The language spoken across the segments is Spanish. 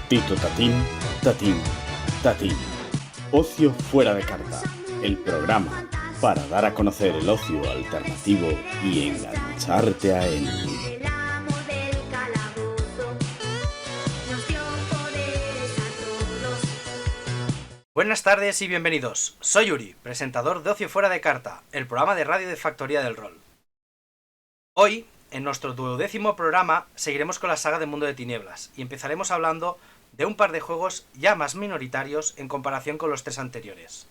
Tito Tatín, Tatín, Tatín. Ocio fuera de carta. El programa para dar a conocer el ocio alternativo y engancharte a él. Buenas tardes y bienvenidos. Soy Uri, presentador de Ocio Fuera de Carta, el programa de radio de Factoría del Rol. Hoy, en nuestro 12º programa, seguiremos con la saga de Mundo de Tinieblas y empezaremos hablando de un par de juegos ya más minoritarios en comparación con los 3 anteriores.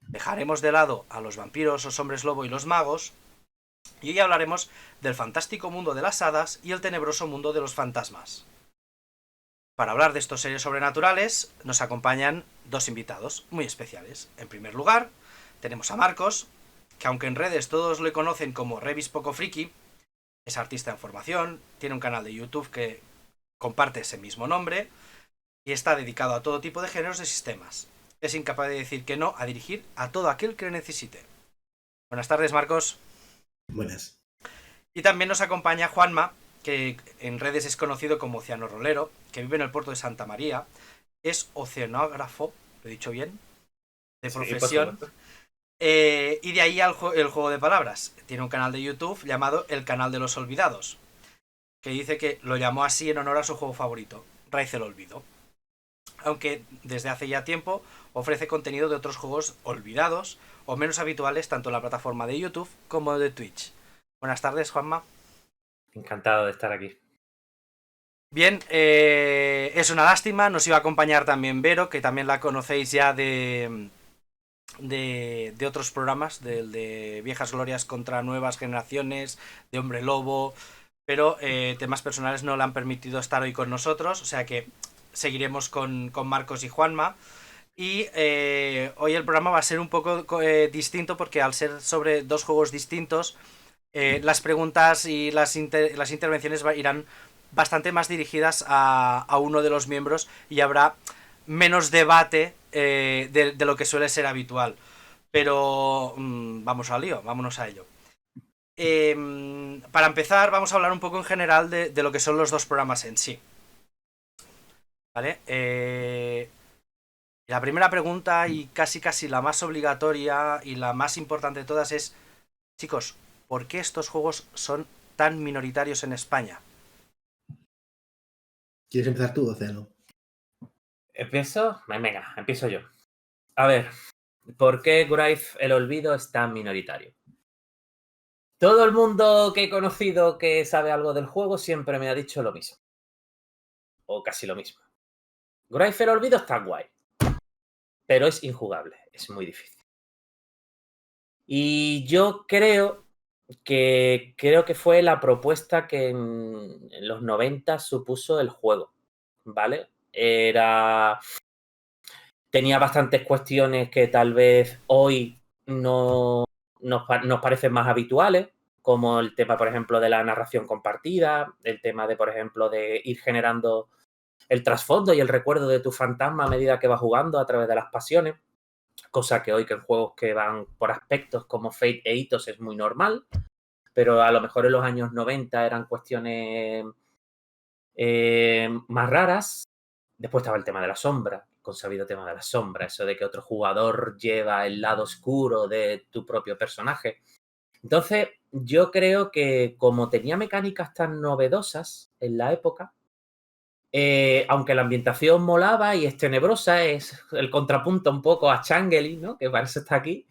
Dejaremos de lado a los vampiros, los hombres lobo y los magos, y hoy hablaremos del fantástico mundo de las hadas y el tenebroso mundo de los fantasmas. Para hablar de estos seres sobrenaturales nos acompañan dos invitados muy especiales. En primer lugar, tenemos a Marcos, que aunque en redes todos le conocen como Revis Poco Friki, es artista en formación, tiene un canal de YouTube que comparte ese mismo nombre y está dedicado a todo tipo de géneros de sistemas. Es incapaz de decir que no a dirigir a todo aquel que le necesite. Buenas tardes, Marcos. Buenas. Y también nos acompaña Juanma, que en redes es conocido como Oceano Rolero, que vive en el puerto de Santa María, es oceanógrafo, ¿lo he dicho bien?, de profesión, y de ahí el juego de palabras. Tiene un canal de YouTube llamado El Canal de los Olvidados, que dice que lo llamó así en honor a su juego favorito, Raíz del Olvido. Aunque desde hace ya tiempo ofrece contenido de otros juegos olvidados o menos habituales tanto en la plataforma de YouTube como de Twitch. Buenas tardes, Juanma. Encantado de estar aquí. Bien, es una lástima, nos iba a acompañar también Vero, que también la conocéis ya de otros programas, de Viejas Glorias contra Nuevas Generaciones, de Hombre Lobo, pero temas personales no le han permitido estar hoy con nosotros, o sea que seguiremos con Marcos y Juanma. Y hoy el programa va a ser un poco distinto porque al ser sobre dos juegos distintos, las preguntas y las intervenciones irán bastante más dirigidas a uno de los miembros y habrá menos debate de lo que suele ser habitual. Pero vamos al lío, vámonos a ello. Para empezar, vamos a hablar un poco en general de lo que son los dos programas en sí. ¿Vale? La primera pregunta, y casi la más obligatoria y la más importante de todas, es: chicos, ¿por qué estos juegos son tan minoritarios en España? ¿Quieres empezar tú, Océano? ¿Empiezo? Venga, empiezo yo. A ver, ¿por qué Graith el Olvido es tan minoritario? Todo el mundo que he conocido que sabe algo del juego siempre me ha dicho lo mismo. O casi lo mismo. Graith el Olvido está guay, pero es injugable, es muy difícil. Y yo creo que fue la propuesta que en los 90 supuso el juego, ¿vale? Tenía bastantes cuestiones que tal vez hoy no nos parecen más habituales, como el tema, por ejemplo, de la narración compartida, el tema de, por ejemplo, de ir generando el trasfondo y el recuerdo de tu fantasma a medida que vas jugando a través de las pasiones, cosa que hoy que en juegos que van por aspectos como Fate e Itos es muy normal, pero a lo mejor en los años 90 eran cuestiones más raras. Después estaba el tema de la sombra, consabido tema de la sombra, eso de que otro jugador lleva el lado oscuro de tu propio personaje. Entonces, yo creo que como tenía mecánicas tan novedosas en la época, aunque la ambientación molaba y es tenebrosa, es el contrapunto un poco a Changeli, ¿no?, que para eso está aquí,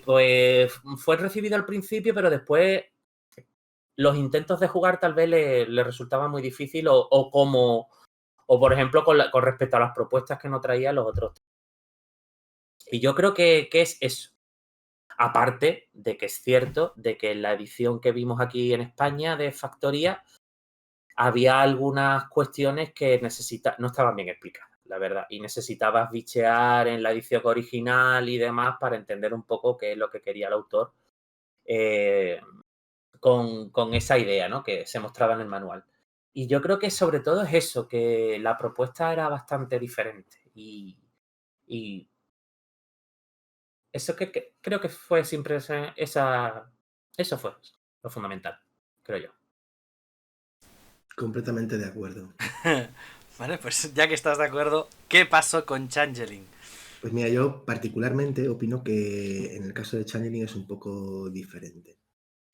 pues fue recibido al principio, pero después los intentos de jugar tal vez le resultaban muy difícil o por ejemplo, con respecto a las propuestas que nos traían los otros. Y yo creo que es eso. Aparte de que es cierto de que en la edición que vimos aquí en España de Factoría había algunas cuestiones que no estaban bien explicadas, la verdad. Y necesitabas bichear en la edición original y demás para entender un poco qué es lo que quería el autor con esa idea, ¿no?, que se mostraba en el manual. Y yo creo que sobre todo es eso, que la propuesta era bastante diferente. Y eso creo que fue siempre eso fue lo fundamental, creo yo. Completamente de acuerdo. Vale, pues ya que estás de acuerdo, ¿qué pasó con Changeling? Pues mira, yo particularmente opino que en el caso de Changeling es un poco diferente,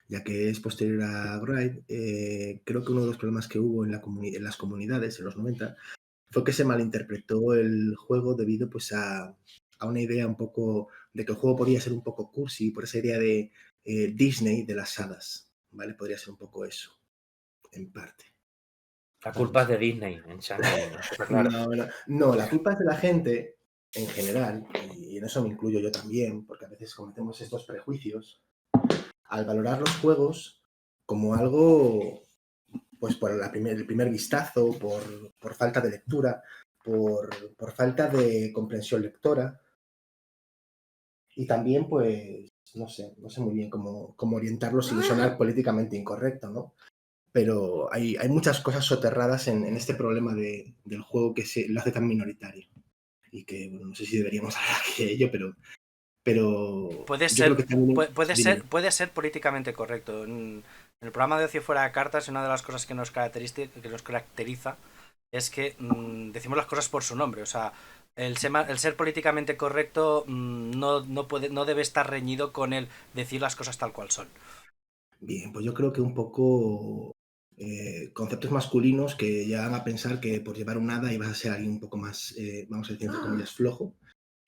ya que es posterior a Gride. Creo que uno de los problemas que hubo en las comunidades en los 90 fue que se malinterpretó el juego debido pues a una idea un poco de que el juego podía ser un poco cursi, por esa idea de Disney de las hadas, ¿vale? Podría ser un poco eso, en parte. La Vale, no culpa es sé. de Disney en Changeling, eso está claro. No, la culpa es de la gente en general, y en eso me incluyo yo también, porque a veces cometemos estos prejuicios al valorar los juegos como algo, pues por el primer vistazo, por falta de lectura, por falta de comprensión lectora, y también, pues, no sé muy bien cómo orientarlo sin sonar políticamente incorrecto, ¿no? Pero hay muchas cosas soterradas en este problema del juego que lo hace tan minoritario. Y que, bueno, no sé si deberíamos hablar aquí de ello, pero Puede yo creo ser, que también... Dime. puede ser políticamente correcto. En el programa de Ocio Fuera de Cartas, una de las cosas que que nos caracteriza es que decimos las cosas por su nombre. O sea, el ser políticamente correcto no debe estar reñido con el decir las cosas tal cual son. Bien, pues yo creo que un poco conceptos masculinos que llegan a pensar que por llevar un hada ibas a ser alguien un poco más, vamos a decir, entre comillas, flojo,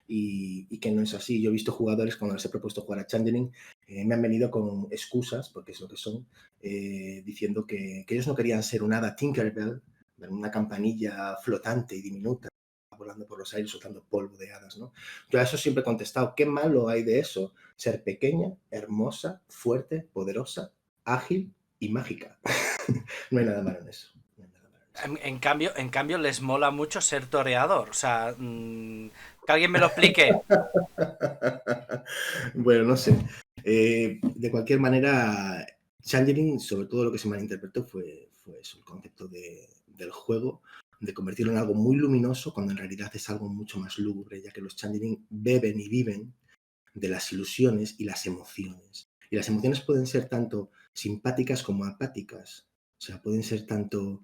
y que no es así. Yo he visto jugadores cuando les he propuesto jugar a Changeling, me han venido con excusas, porque es lo que son, diciendo que ellos no querían ser un hada Tinkerbell, una campanilla flotante y diminuta, volando por los aires soltando polvo de hadas, ¿no? Yo a eso siempre he contestado, ¿qué malo hay de eso? Ser pequeña, hermosa, fuerte, poderosa, ágil y mágica. No hay nada malo en eso. No hay nada malo en eso. En cambio, les mola mucho ser toreador. O sea, que alguien me lo explique. Bueno, no sé. De cualquier manera, Changeling, sobre todo lo que se malinterpretó fue eso, el concepto del juego, de convertirlo en algo muy luminoso, cuando en realidad es algo mucho más lúgubre, ya que los Changeling beben y viven de las ilusiones y las emociones. Y las emociones pueden ser tanto simpáticas como apáticas, o sea, pueden ser tanto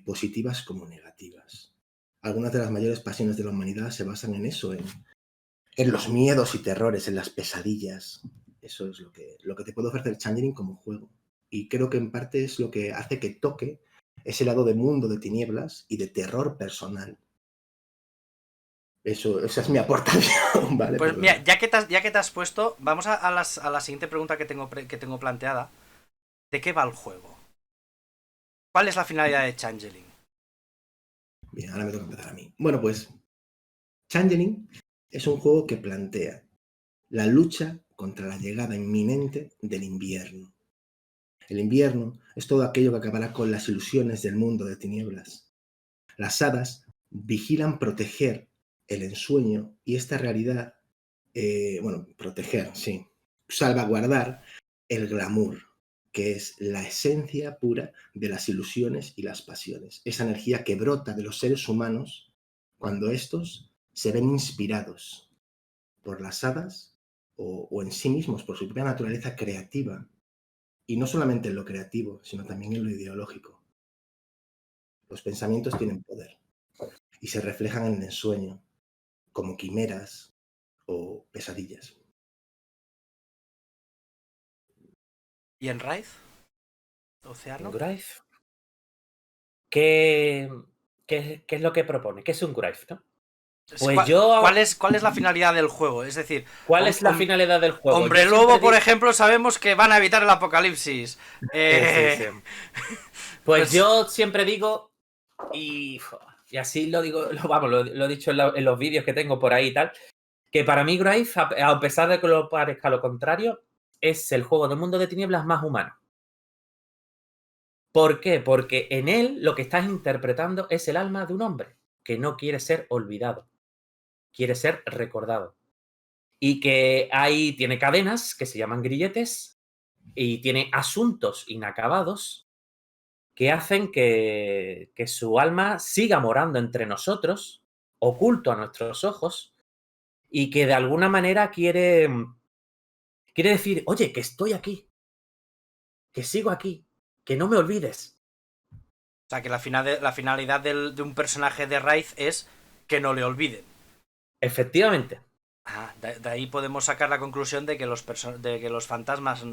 positivas como negativas. Algunas de las mayores pasiones de la humanidad se basan en eso, en los miedos y terrores, en las pesadillas. Eso es lo que te puede ofrecer Changeling como juego. Y creo que en parte es lo que hace que toque ese lado de mundo de tinieblas y de terror personal. Esa es mi aportación, ¿vale? Pues Perdona. mira, ya que te has puesto, vamos a la siguiente pregunta que tengo planteada. ¿De qué va el juego? ¿Cuál es la finalidad de Changeling? Bien, ahora me toca empezar a mí. Bueno, pues Changeling es un juego que plantea la lucha contra la llegada inminente del invierno. El invierno es todo aquello que acabará con las ilusiones del mundo de tinieblas. Las hadas vigilan proteger el ensueño y esta realidad, bueno, proteger, sí, salvaguardar el glamour, que es la esencia pura de las ilusiones y las pasiones. Esa energía que brota de los seres humanos cuando estos se ven inspirados por las hadas o en sí mismos, por su propia naturaleza creativa. Y no solamente en lo creativo, sino también en lo ideológico. Los pensamientos tienen poder y se reflejan en el ensueño, como quimeras o pesadillas. ¿Y en Raid? ¿Océano? Grave. ¿Qué, qué es lo que propone? ¿Qué es un Grave, no? Pues yo. ¿Cuál es la finalidad del juego? Es decir, ¿Cuál es la finalidad del juego? Yo Hombre siempre Lobo, por digo. ejemplo, sabemos que van a evitar el apocalipsis. Sí, sí, sí. Pues Pues yo siempre digo, y así lo digo, vamos, lo he dicho en los vídeos que tengo por ahí y tal, que para mí Grave, a pesar de que lo parezca lo contrario, es el juego del mundo de tinieblas más humano. ¿Por qué? Porque en él lo que estás interpretando es el alma de un hombre que no quiere ser olvidado, quiere ser recordado. Y que ahí tiene cadenas que se llaman grilletes y tiene asuntos inacabados que hacen que su alma siga morando entre nosotros, oculto a nuestros ojos, y que de alguna manera quiere decir, oye, que estoy aquí, que sigo aquí, que no me olvides. sea, que la finalidad de un personaje de Wraith es que no le olviden. Efectivamente. De ahí podemos sacar la conclusión de que los fantasmas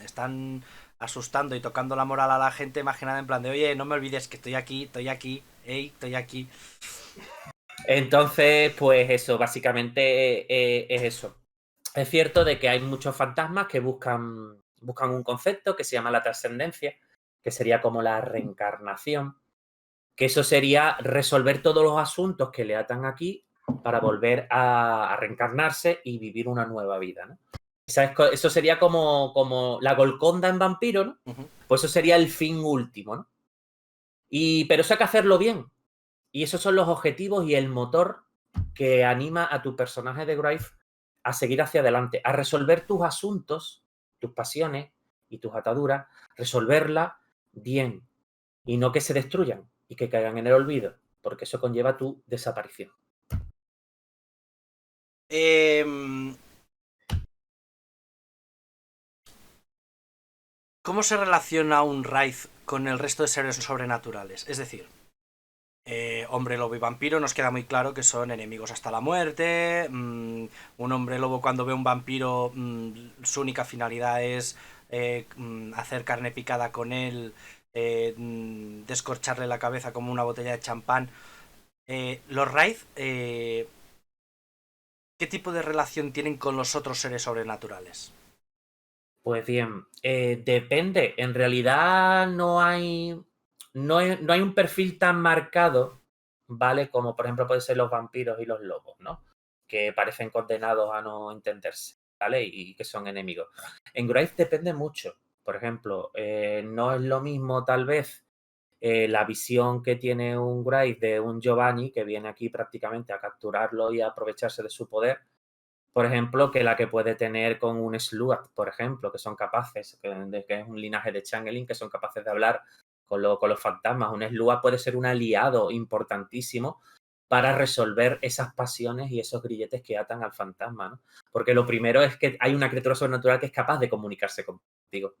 están asustando y tocando la moral a la gente, imaginada en plan de, oye, no me olvides que estoy aquí, hey, estoy aquí. Entonces, pues eso, básicamente es eso. Es cierto de que hay muchos fantasmas que buscan un concepto que se llama la trascendencia, que sería como la reencarnación, que eso sería resolver todos los asuntos que le atan aquí para volver a reencarnarse y vivir una nueva vida, ¿no? Eso sería como la Golconda en Vampiro, ¿no? Pues eso sería el fin último, ¿no? Pero eso hay que hacerlo bien. Y esos son los objetivos y el motor que anima a tu personaje de Wraith a seguir hacia adelante, a resolver tus asuntos, tus pasiones y tus ataduras, resolverlas bien y no que se destruyan y que caigan en el olvido, porque eso conlleva tu desaparición. ¿Cómo se relaciona un Wraith con el resto de seres sobrenaturales? Es decir, hombre lobo y vampiro nos queda muy claro que son enemigos hasta la muerte. Un hombre lobo cuando ve un vampiro su única finalidad es hacer carne picada con él, descorcharle la cabeza como una botella de champán. Los Wraith, ¿qué tipo de relación tienen con los otros seres sobrenaturales? Pues bien, depende. En realidad no hay un perfil tan marcado, ¿vale? Como por ejemplo pueden ser los vampiros y los lobos, ¿no? Que parecen condenados a no entenderse, ¿vale? Y que son enemigos. En Wraith depende mucho. Por ejemplo, no es lo mismo tal vez la visión que tiene un Wraith de un Giovanni que viene aquí prácticamente a capturarlo y a aprovecharse de su poder, por ejemplo, que la que puede tener con un Sluag, por ejemplo, que son capaces, que es un linaje de Changeling, que son capaces de hablar con los fantasmas. Un Sluag puede ser un aliado importantísimo para resolver esas pasiones y esos grilletes que atan al fantasma, ¿no? Porque lo primero es que hay una criatura sobrenatural que es capaz de comunicarse contigo,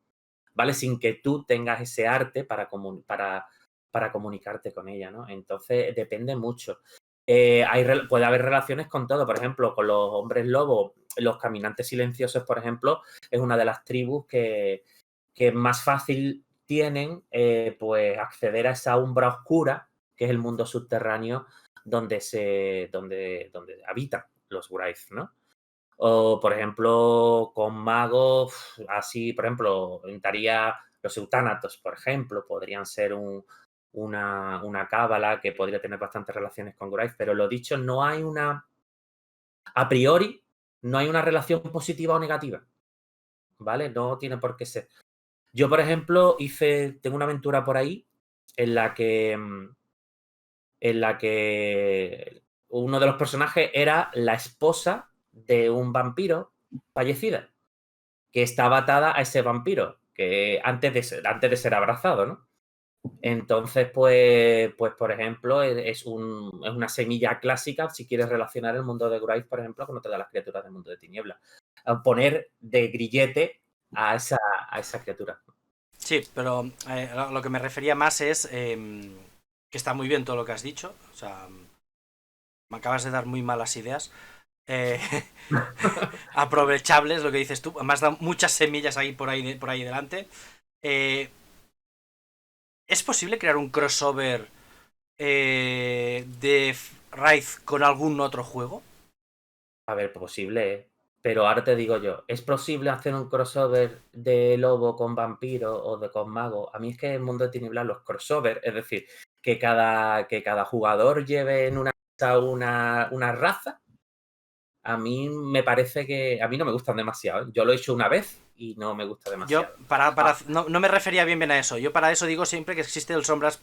¿vale? Sin que tú tengas ese arte para comunicarte con ella, ¿no? Entonces, depende mucho. Puede haber relaciones con todo, por ejemplo, con los hombres lobos, los caminantes silenciosos, por ejemplo, es una de las tribus que más fácil tienen pues acceder a esa umbra oscura, que es el mundo subterráneo donde habitan los Wraith, ¿no? O, por ejemplo, con magos, así, por ejemplo, entraría los eutánatos, por ejemplo, podrían ser una cábala que podría tener bastantes relaciones con Wraith, pero lo dicho, a priori, no hay una relación positiva o negativa, ¿vale? No tiene por qué ser. Yo, por ejemplo, tengo una aventura por ahí en la que uno de los personajes era la esposa de un vampiro fallecida, que estaba atada a ese vampiro, que antes de ser abrazado, ¿no? Entonces, pues por ejemplo, es una semilla clásica si quieres relacionar el mundo de Wraith, por ejemplo, con otra de las criaturas del mundo de Tiniebla. Poner de grillete a esa criatura. Sí, pero lo que me refería más es que está muy bien todo lo que has dicho. O sea, me acabas de dar muy malas ideas. Aprovechables, lo que dices tú. Me has dado muchas semillas ahí por ahí delante. ¿Es posible crear un crossover de Wraith con algún otro juego? A ver, posible, pero ahora te digo yo, ¿es posible hacer un crossover de lobo con vampiro o con mago? A mí es que en el mundo de Tinieblas los crossover, es decir, que cada jugador lleve en una raza, a mí me parece que a mí no me gustan demasiado, ¿eh? Yo lo he hecho una vez y no me gusta demasiado. Yo no me refería bien a eso. Yo para eso digo siempre que existe el sombras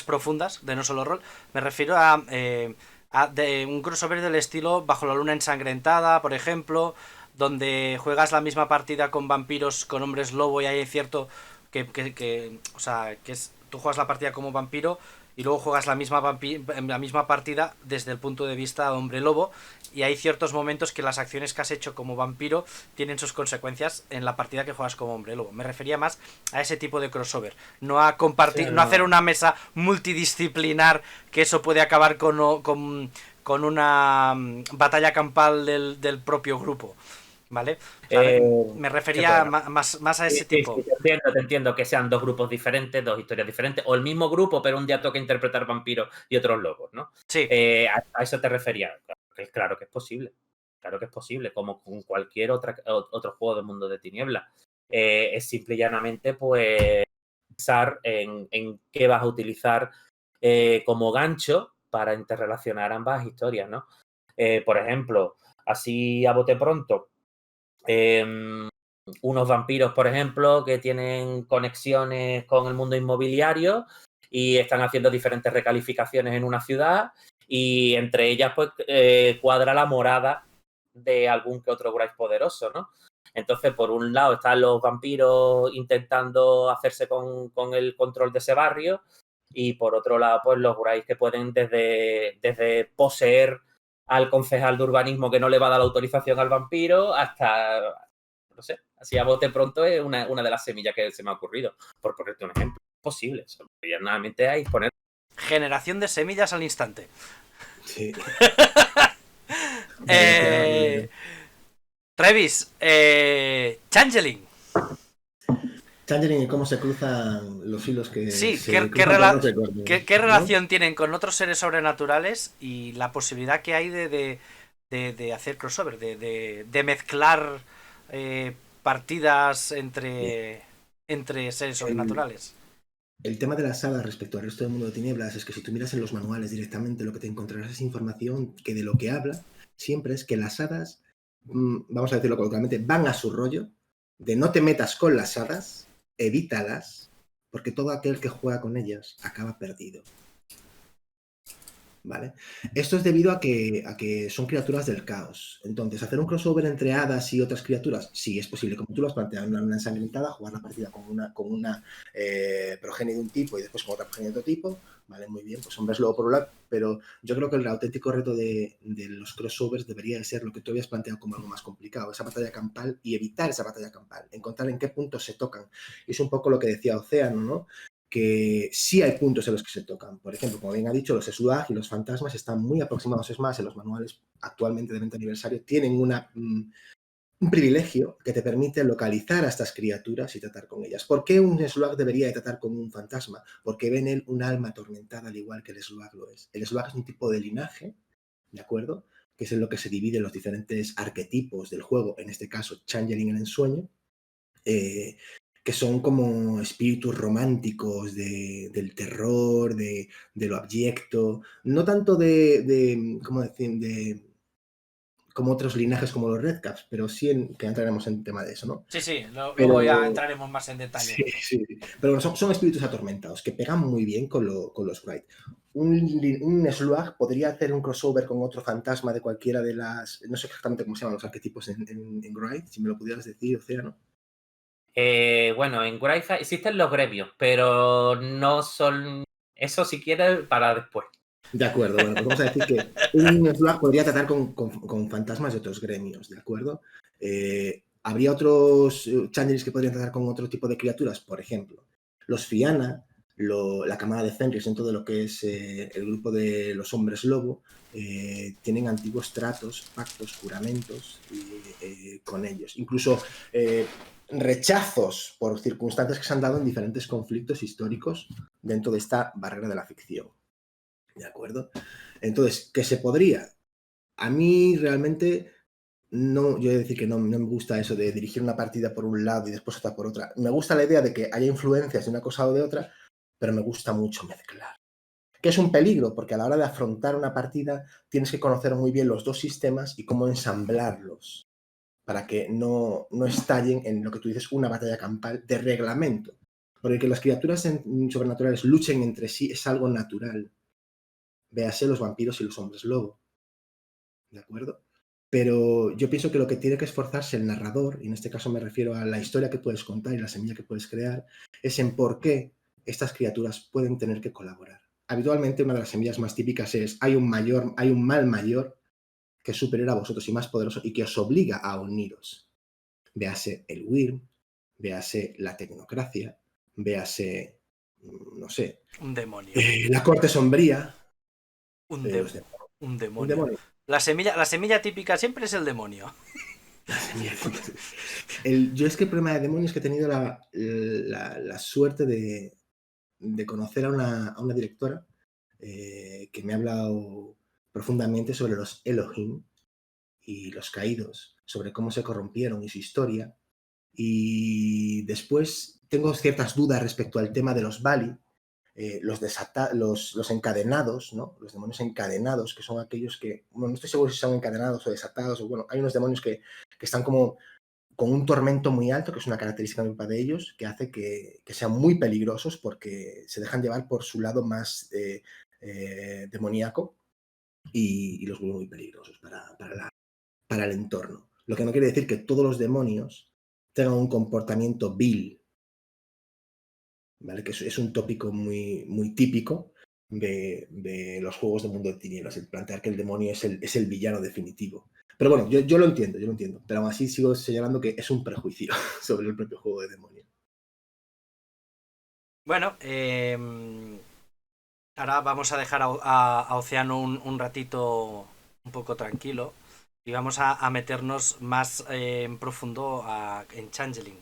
profundas de No Solo Rol. Me refiero a de un crossover del estilo Bajo la Luna Ensangrentada, por ejemplo, donde juegas la misma partida con vampiros, con hombres lobo, y hay cierto que o sea, que es, tú juegas la partida como vampiro y luego juegas la misma partida desde el punto de vista hombre lobo, y hay ciertos momentos que las acciones que has hecho como vampiro tienen sus consecuencias en la partida que juegas como hombre lobo. Me refería más a ese tipo de crossover, no a compartir, Sí, no a hacer una mesa multidisciplinar, que eso puede acabar con una batalla campal del propio grupo, ¿vale? O sea, me refería más a ese tipo. Sí, te entiendo que sean dos grupos diferentes, dos historias diferentes, o el mismo grupo, pero un día toca interpretar vampiros y otros lobos, ¿no? Sí. A eso te refería. Claro que es posible. Claro que es posible, como con cualquier otro juego de Mundo de Tinieblas. Es simple y llanamente, pues, pensar en qué vas a utilizar como gancho para interrelacionar ambas historias, ¿no? Por ejemplo, así a bote pronto, unos vampiros, por ejemplo, que tienen conexiones con el mundo inmobiliario y están haciendo diferentes recalificaciones en una ciudad, y entre ellas pues cuadra la morada de algún que otro Grace poderoso, ¿no? Entonces, por un lado están los vampiros intentando hacerse con el control de ese barrio, y por otro lado, pues los Grace que pueden desde poseer al concejal de urbanismo que no le va a dar la autorización al vampiro hasta, no sé, así a bote pronto es una de las semillas que se me ha ocurrido, por ponerte un ejemplo. Es posible, realmente hay poner. Generación de semillas al instante. Sí. Travis, Changeling. Changeling y cómo se cruzan los hilos que Sí, se ¿qué cruzan por no sé cuándo, qué ¿no? relación tienen con otros seres sobrenaturales y la posibilidad que hay de hacer crossover, de mezclar partidas entre seres sobrenaturales? El tema de las hadas respecto al resto del Mundo de Tinieblas es que si tú miras en los manuales directamente, lo que te encontrarás es información que de lo que habla siempre es que las hadas, vamos a decirlo coloquialmente, van a su rollo, de no te metas con las hadas, evítalas, porque todo aquel que juega con ellas acaba perdido. ¿Vale? Esto es debido a que son criaturas del caos. Entonces, hacer un crossover entre hadas y otras criaturas, sí, es posible, como tú lo has planteado, una ensangrentada, jugar la partida con una progenie de un tipo y después con otra progenie de otro tipo, ¿vale? Muy bien, pues hombres lobo por un lado, pero yo creo que el auténtico reto de los crossovers debería ser lo que tú habías planteado como algo más complicado, esa batalla campal y evitar esa batalla campal, encontrar en qué puntos se tocan. Y es un poco lo que decía Océano, ¿no? Que sí hay puntos en los que se tocan. Por ejemplo, como bien ha dicho, los Slug y los fantasmas están muy aproximados. Es más, en los manuales actualmente de 20 aniversario tienen un privilegio que te permite localizar a estas criaturas y tratar con ellas. ¿Por qué un Slug debería de tratar con un fantasma? Porque ve en él un alma atormentada, al igual que el Slug lo es. El Slug es un tipo de linaje, ¿de acuerdo? Que es en lo que se dividen los diferentes arquetipos del juego, en este caso, Changeling el ensueño, que son como espíritus románticos del terror, de lo abyecto, no tanto ¿cómo decir?, como otros linajes como los Redcaps, pero sí que entraremos en tema de eso, ¿no? Sí, luego Pero, ya entraremos más en detalle. sí. Pero son espíritus atormentados que pegan muy bien con los Wright. Un Slug podría hacer un crossover con otro fantasma de cualquiera de las... No sé exactamente cómo se llaman los arquetipos en Wright, si me lo pudieras decir, Océano. Bueno, en Graifa existen los gremios, pero no son... Eso si quieres para después. De acuerdo, bueno, pues vamos a decir que un Slug podría tratar con fantasmas de otros gremios, ¿de acuerdo? Habría otros Changelings que podrían tratar con otro tipo de criaturas, por ejemplo, los Fianna, la camada de Fenris dentro de lo que es el grupo de los hombres lobo, tienen antiguos tratos, pactos, juramentos con ellos. Incluso rechazos por circunstancias que se han dado en diferentes conflictos históricos dentro de esta barrera de la ficción. ¿De acuerdo? Entonces, ¿qué se podría? A mí realmente no, yo he de decir que no me gusta eso de dirigir una partida por un lado y después otra por otra. Me gusta la idea de que haya influencias de una cosa o de otra, pero me gusta mucho mezclar. Que es un peligro, porque a la hora de afrontar una partida tienes que conocer muy bien los dos sistemas y cómo ensamblarlos para que no estallen en lo que tú dices una batalla campal de reglamento. Porque que las criaturas sobrenaturales luchen entre sí es algo natural. Véase los vampiros y los hombres lobo. ¿De acuerdo? Pero yo pienso que lo que tiene que esforzarse el narrador, y en este caso me refiero a la historia que puedes contar y la semilla que puedes crear, es en por qué estas criaturas pueden tener que colaborar. habitualmente una de las semillas más típicas es hay un mal mayor que es superior a vosotros y más poderoso y que os obliga a uniros. Véase el Wyrm, véase la tecnocracia, véase, no sé, Un demonio. la corte sombría. Un, los de- demonios. un Un demonio. demonio. La semilla típica siempre es el demonio. Yo es que el problema de demonios es que he tenido la suerte de conocer a una directora que me ha hablado profundamente sobre los Elohim y los caídos, sobre cómo se corrompieron y su historia. Y después tengo ciertas dudas respecto al tema de los Bali, los encadenados, ¿no? Los demonios encadenados, que son aquellos que, bueno, no estoy seguro si son encadenados o desatados, o bueno, hay unos demonios que están como con un tormento muy alto, que es una característica de ellos, que hace que sean muy peligrosos porque se dejan llevar por su lado más demoníaco y los vuelve muy peligrosos para el entorno. Lo que no quiere decir que todos los demonios tengan un comportamiento vil, ¿vale? Que es un tópico muy, muy típico de los juegos de mundo de tinieblas, el plantear que el demonio es el villano definitivo. Pero bueno, yo lo entiendo, pero aún así sigo señalando que es un prejuicio sobre el propio juego de demonio. Bueno, ahora vamos a dejar a Océano un ratito un poco tranquilo y vamos a meternos más en profundo en Changeling.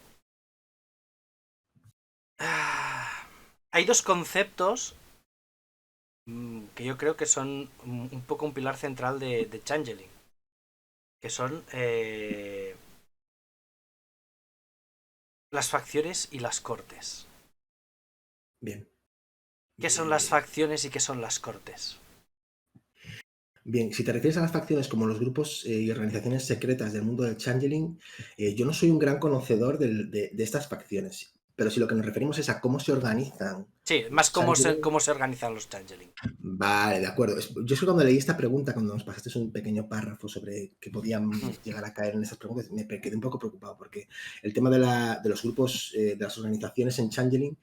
Hay dos conceptos que yo creo que son un poco un pilar central de Changeling, que son las facciones y las cortes. Bien. ¿Qué son las facciones y qué son las cortes? Bien, si te refieres a las facciones como los grupos y organizaciones secretas del mundo del Changeling, yo no soy un gran conocedor de estas facciones, pero si lo que nos referimos es a cómo se organizan. Sí, más cómo se organizan los Changeling. Vale, de acuerdo. Yo es que cuando leí esta pregunta, cuando nos pasaste un pequeño párrafo sobre que podían llegar a caer en esas preguntas, me quedé un poco preocupado porque el tema de los grupos, de las organizaciones en Changeling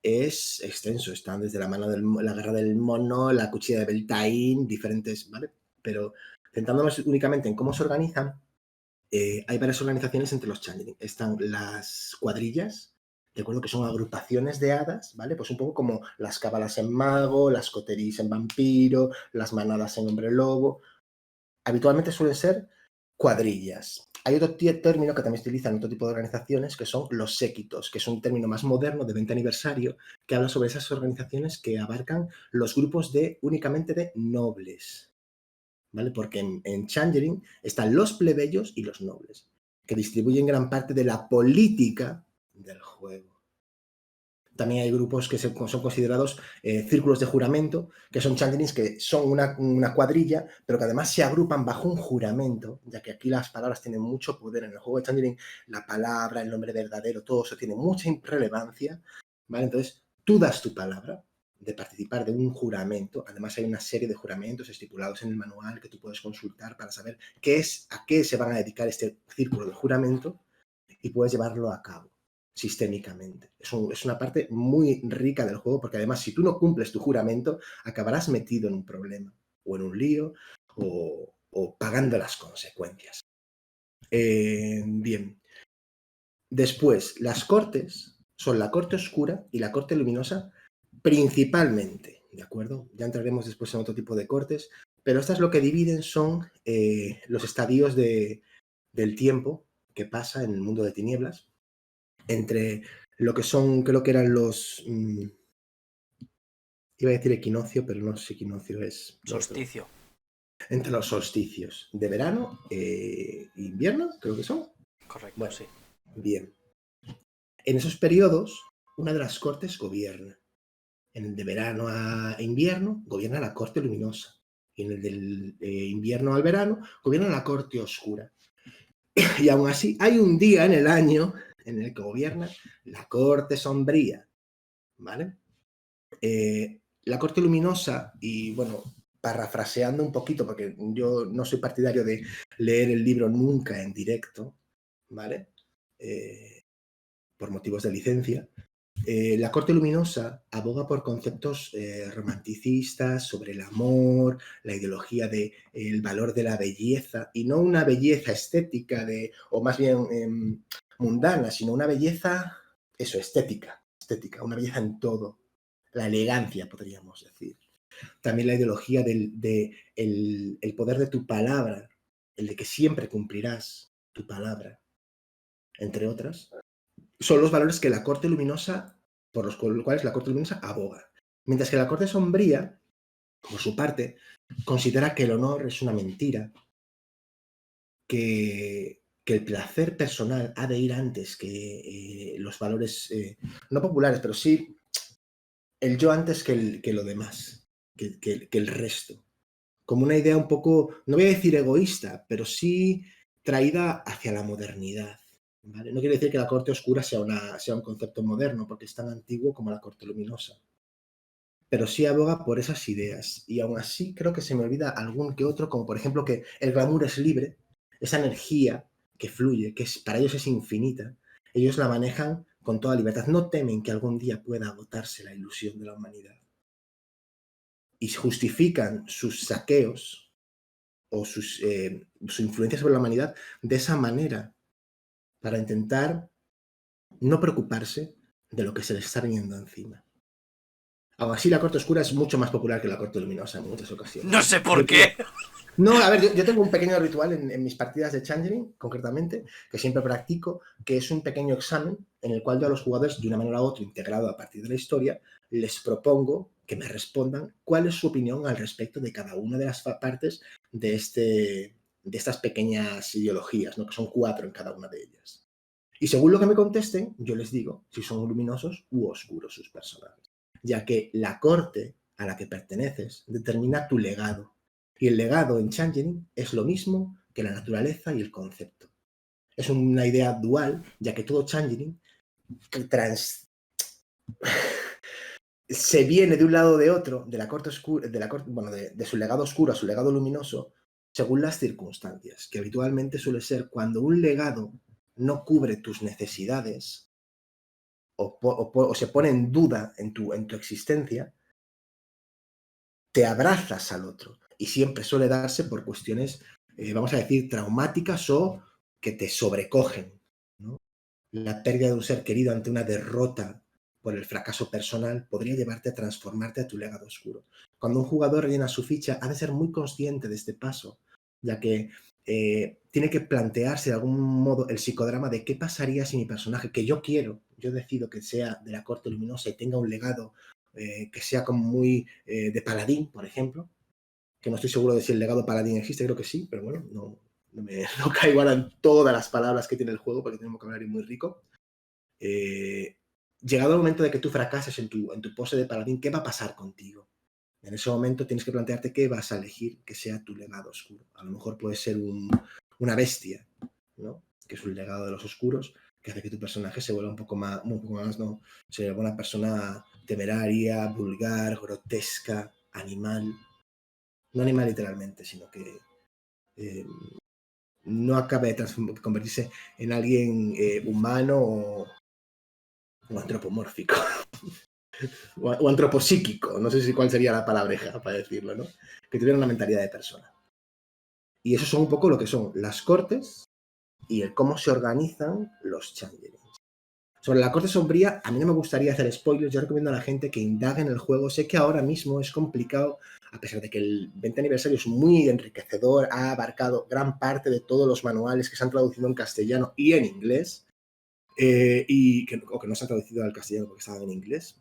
es extenso. Están desde la mano de la guerra del mono, la cuchilla de Beltane, diferentes, ¿vale? Pero centrándonos únicamente en cómo se organizan, hay varias organizaciones entre los Changeling. Están las cuadrillas, de acuerdo, que son agrupaciones de hadas, ¿vale? Pues un poco como las cábalas en mago, las coteries en vampiro, las manadas en hombre lobo. Habitualmente suelen ser cuadrillas. Hay otro término que también se utiliza en otro tipo de organizaciones, que son los séquitos, que es un término más moderno de 20 aniversario, que habla sobre esas organizaciones que abarcan los grupos únicamente de nobles, ¿vale? Porque en Changeling están los plebeyos y los nobles, que distribuyen gran parte de la política del juego. También hay grupos que son considerados círculos de juramento, que son changelings que son una cuadrilla, pero que además se agrupan bajo un juramento, ya que aquí las palabras tienen mucho poder. En el juego de changeling, la palabra, el nombre verdadero, todo eso tiene mucha relevancia, ¿vale? Entonces, tú das tu palabra de participar de un juramento. Además, hay una serie de juramentos estipulados en el manual que tú puedes consultar para saber a qué se van a dedicar este círculo de juramento y puedes llevarlo a cabo sistémicamente. Es una parte muy rica del juego porque además si tú no cumples tu juramento acabarás metido en un problema o en un lío o pagando las consecuencias. Bien. Después, las cortes son la corte oscura y la corte luminosa principalmente, ¿de acuerdo? Ya entraremos después en otro tipo de cortes, pero estas lo que dividen son los estadios del tiempo que pasa en el mundo de tinieblas entre lo que son, creo que eran los... iba a decir equinoccio, pero no sé equinoccio es... Solsticio. Entre los solsticios de verano invierno, creo que son. Correcto, bueno, sí. Bien. En esos periodos, una de las cortes gobierna. En el de verano a invierno, gobierna la corte luminosa. Y en el del invierno al verano, gobierna la corte oscura. Y aún así, hay un día en el año en el que gobierna la corte sombría, ¿vale? La corte luminosa, y bueno, parafraseando un poquito, porque yo no soy partidario de leer el libro nunca en directo, ¿vale? Por motivos de licencia, La corte luminosa aboga por conceptos romanticistas sobre el amor, la ideología del valor de la belleza, y no una belleza estética o más bien mundana, sino una belleza, estética, una belleza en todo, la elegancia, podríamos decir. También la ideología el poder de tu palabra, el de que siempre cumplirás tu palabra, entre otras, son los valores que la corte luminosa, por los cuales la corte luminosa aboga. Mientras que la corte sombría, por su parte, considera que el honor es una mentira, que el placer personal ha de ir antes que los valores, no populares, pero sí el yo antes que lo demás, que el resto. Como una idea un poco, no voy a decir egoísta, pero sí traída hacia la modernidad. ¿Vale? No quiere decir que la corte oscura sea un concepto moderno, porque es tan antiguo como la corte luminosa. Pero sí aboga por esas ideas. Y aún así creo que se me olvida algún que otro, como por ejemplo que el glamour es libre, esa energía que fluye, para ellos es infinita. Ellos la manejan con toda libertad. No temen que algún día pueda agotarse la ilusión de la humanidad. Y justifican sus saqueos o su influencia sobre la humanidad de esa manera, para intentar no preocuparse de lo que se les está viniendo encima. Aún así, la corte oscura es mucho más popular que la corte luminosa en muchas ocasiones. No sé por qué. No, a ver, yo tengo un pequeño ritual en mis partidas de Changeling, concretamente, que siempre practico, que es un pequeño examen en el cual yo a los jugadores, de una manera u otra, integrado a partir de la historia, les propongo que me respondan cuál es su opinión al respecto de cada una de las partes de estas pequeñas ideologías, ¿no? Que son 4 en cada una de ellas. Y según lo que me contesten, yo les digo si son luminosos u oscuros sus personajes, ya que la corte a la que perteneces determina tu legado. Y el legado en Changeling es lo mismo que la naturaleza y el concepto. Es una idea dual, ya que todo Changeling se viene de un lado o de otro, de la corte oscura, de su legado oscuro a su legado luminoso, según las circunstancias, que habitualmente suele ser cuando un legado no cubre tus necesidades o se pone en duda en tu existencia, te abrazas al otro. Y siempre suele darse por cuestiones, vamos a decir, traumáticas o que te sobrecogen, ¿no? La pérdida de un ser querido ante una derrota por el fracaso personal podría llevarte a transformarte a tu legado oscuro. Cuando un jugador rellena su ficha, ha de ser muy consciente de este paso, ya que tiene que plantearse de algún modo el psicodrama de qué pasaría si mi personaje, que yo decido que sea de la corte luminosa y tenga un legado que sea como muy de paladín, por ejemplo, que no estoy seguro de si el legado paladín existe, creo que sí, pero bueno, no caigo ahora en todas las palabras que tiene el juego porque tiene un vocabulario muy rico. Llegado el momento de que tú fracases en tu pose de paladín, ¿qué va a pasar contigo? En ese momento tienes que plantearte qué vas a elegir que sea tu legado oscuro. A lo mejor puede ser una bestia, ¿no? Que es un legado de los oscuros, que hace que tu personaje se vuelva un poco más, ¿no? Se vuelva una persona temeraria, vulgar, grotesca, animal. No animal literalmente, sino que no acabe de convertirse en alguien humano o antropomórfico. o antropopsíquico, no sé cuál sería la palabreja para decirlo, ¿no? Que tuviera una mentalidad de persona. Y eso son un poco lo que son las cortes y el cómo se organizan los Changelings. Sobre la corte sombría, a mí no me gustaría hacer spoilers, yo recomiendo a la gente que indague en el juego. Sé que ahora mismo es complicado, a pesar de que el 20 aniversario es muy enriquecedor, ha abarcado gran parte de todos los manuales que se han traducido en castellano y en inglés, o que no se han traducido al castellano porque estaban en inglés.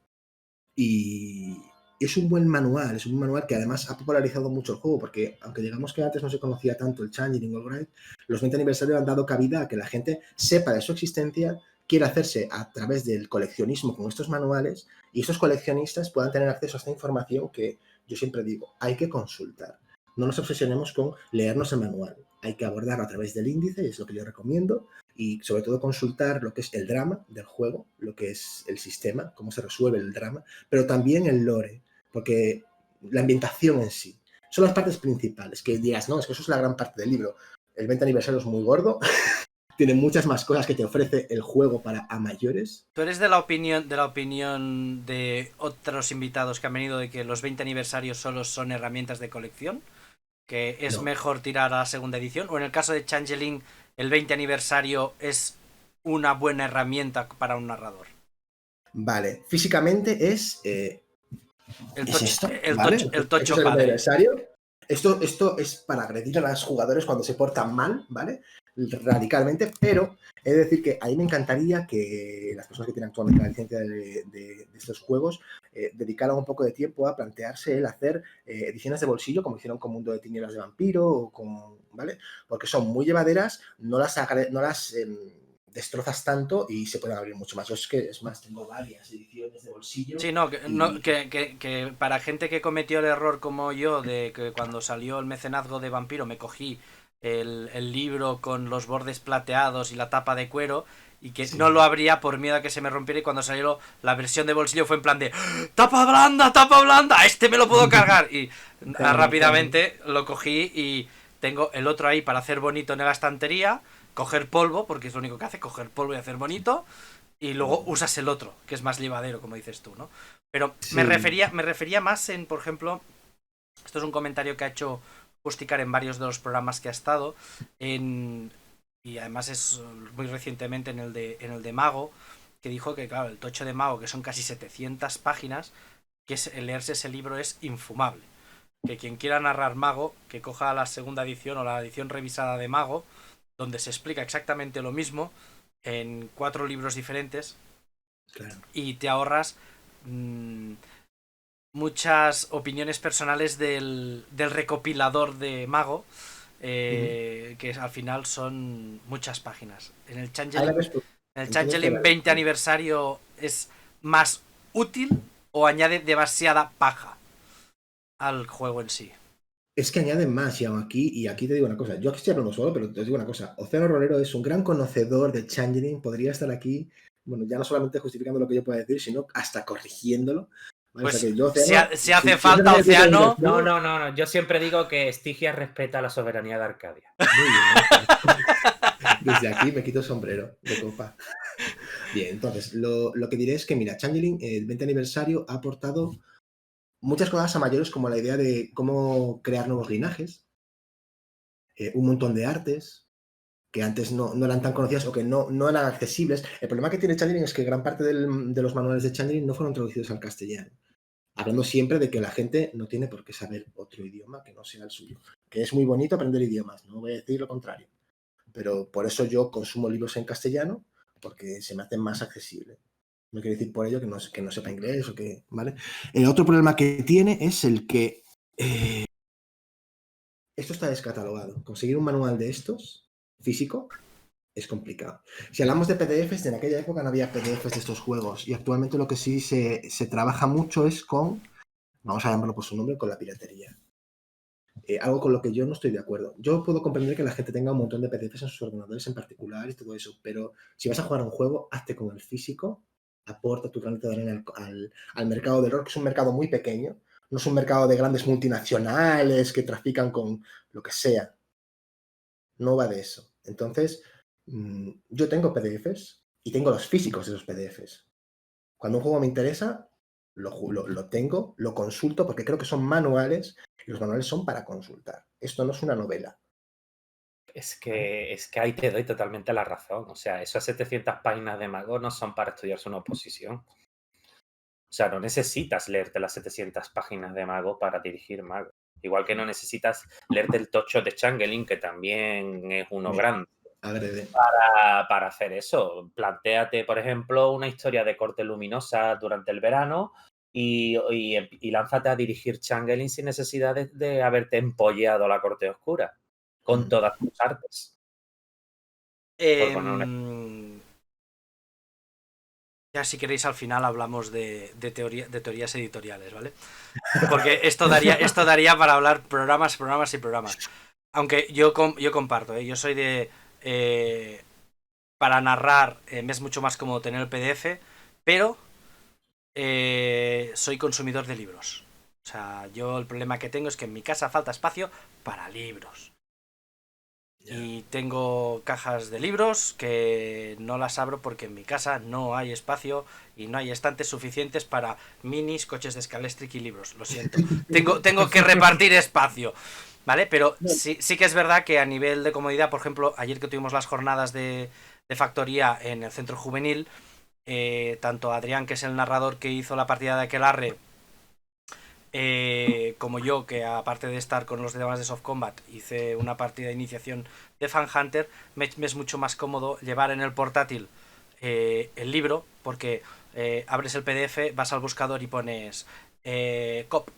Y es un buen manual, que además ha popularizado mucho el juego, porque aunque digamos que antes no se conocía tanto el Changeling o el Wraith, los 20 aniversarios han dado cabida a que la gente sepa de su existencia, quiera hacerse a través del coleccionismo con estos manuales, y estos coleccionistas puedan tener acceso a esta información que yo siempre digo, hay que consultar. No nos obsesionemos con leernos el manual, hay que abordarlo a través del índice, y es lo que yo recomiendo, y sobre todo consultar lo que es el drama del juego, lo que es el sistema, cómo se resuelve el drama, pero también el lore, porque la ambientación en sí son las partes principales, que digas, no, es que eso es la gran parte del libro. El 20 aniversario es muy gordo, tiene muchas más cosas que te ofrece el juego para a mayores. ¿Tú eres de la opinión de otros invitados que han venido de que los 20 aniversarios solo son herramientas de colección? ¿Que es No. mejor tirar a la segunda edición? ¿O en el caso de Changeling, el 20 aniversario es una buena herramienta para un narrador? Vale, físicamente es tocho, esto, el ¿vale? tocho, el Esto tocho es el padre. aniversario. Esto es para agredir a los jugadores cuando se portan mal, ¿vale? Radicalmente, pero he de decir que a mí me encantaría que las personas que tienen actualmente la licencia de estos juegos dedicaran un poco de tiempo a plantearse el hacer ediciones de bolsillo, como hicieron con Mundo de Tinieblas de Vampiro, o con, ¿vale? Porque son muy llevaderas, no las destrozas tanto y se pueden abrir mucho más. Yo es más, tengo varias ediciones de bolsillo. Sí, que para gente que cometió el error como yo, de que cuando salió el mecenazgo de Vampiro me cogí el libro con los bordes plateados y la tapa de cuero, y que no lo abría por miedo a que se me rompiera, y cuando salió la versión de bolsillo fue en plan de ¡tapa blanda! ¡Este me lo puedo cargar! Y rápidamente lo cogí y tengo el otro ahí para hacer bonito en la estantería, coger polvo, porque es lo único que hace, coger polvo y hacer bonito, y luego usas el otro, que es más llevadero, como dices tú, ¿no? Pero sí. me refería más en, por ejemplo, esto es un comentario que ha hecho Justicar en varios de los programas que ha estado, y además es muy recientemente en el de Mago, que dijo que, claro, el tocho de Mago, que son casi 700 páginas, que leerse ese libro es infumable. Que quien quiera narrar Mago, que coja la segunda edición o la edición revisada de Mago, donde se explica exactamente lo mismo en 4 libros diferentes, Claro. y te ahorras muchas opiniones personales del recopilador de Mago, que al final son muchas páginas. En el Changeling 20 aniversario es más útil o añade demasiada paja al juego en sí. Es que añaden más, y aquí te digo una cosa. Yo aquí estoy hablando solo, pero te digo una cosa. Océano Rolero es un gran conocedor de Changeling. Podría estar aquí, bueno, ya no solamente justificando lo que yo pueda decir, sino hasta corrigiendo. ¿Vale? Pues o sea que yo, Océano, si hace falta, Océano. No. Yo siempre digo que Stygia respeta la soberanía de Arcadia. Muy bien. Desde aquí me quito el sombrero de copa. Bien, entonces, lo que diré es que, mira, Changeling, el 20 aniversario, ha aportado muchas cosas a mayores, como la idea de cómo crear nuevos linajes, un montón de artes que antes no eran tan conocidas o que no eran accesibles. El problema que tiene Changeling es que gran parte de los manuales de Changeling no fueron traducidos al castellano. Hablando siempre de que la gente no tiene por qué saber otro idioma que no sea el suyo. Que es muy bonito aprender idiomas, no voy a decir lo contrario. Pero por eso yo consumo libros en castellano, porque se me hacen más accesibles. No quiere decir por ello que no sepa inglés o que, ¿vale? El otro problema que tiene es el que esto está descatalogado. Conseguir un manual de estos, físico, es complicado. Si hablamos de PDFs, en aquella época no había PDFs de estos juegos, y actualmente lo que sí se trabaja mucho es con, vamos a llamarlo por su nombre, con la piratería. Algo con lo que yo no estoy de acuerdo. Yo puedo comprender que la gente tenga un montón de PDFs en sus ordenadores en particular y todo eso, pero si vas a jugar a un juego, hazte con el físico, aporta tu granito de arena al mercado del horror, que es un mercado muy pequeño, no es un mercado de grandes multinacionales que trafican con lo que sea. No va de eso. Entonces, yo tengo PDFs y tengo los físicos de esos PDFs. Cuando un juego me interesa, lo tengo, lo consulto, porque creo que son manuales y los manuales son para consultar. Esto no es una novela. Es que ahí te doy totalmente la razón. O sea, esas 700 páginas de Mago no son para estudiarse una oposición. O sea, no necesitas leerte las 700 páginas de Mago para dirigir Mago. Igual que no necesitas leerte el tocho de Changeling, que también es uno grande. Para hacer eso. Plantéate, por ejemplo, una historia de corte luminosa durante el verano y lánzate a dirigir Changeling sin necesidad de haberte empolleado la corte oscura con todas tus artes. Ya si queréis al final hablamos de teorías editoriales, ¿vale? Porque esto daría para hablar programas. Aunque yo comparto, yo soy de... para narrar me es mucho más cómodo tener el PDF, pero soy consumidor de libros. O sea, yo el problema que tengo es que en mi casa falta espacio para libros. Y tengo cajas de libros que no las abro porque en mi casa no hay espacio y no hay estantes suficientes para minis, coches de Scalestric y libros. Lo siento. Tengo que repartir espacio. ¿Vale? Pero sí que es verdad que a nivel de comodidad, por ejemplo, ayer que tuvimos las jornadas de factoría en el centro juvenil, tanto Adrián, que es el narrador que hizo la partida de Aquelarre, como yo, que aparte de estar con los demás de Soft Combat, hice una partida de iniciación de Fan Hunter, me es mucho más cómodo llevar en el portátil el libro, porque abres el PDF, vas al buscador y pones COP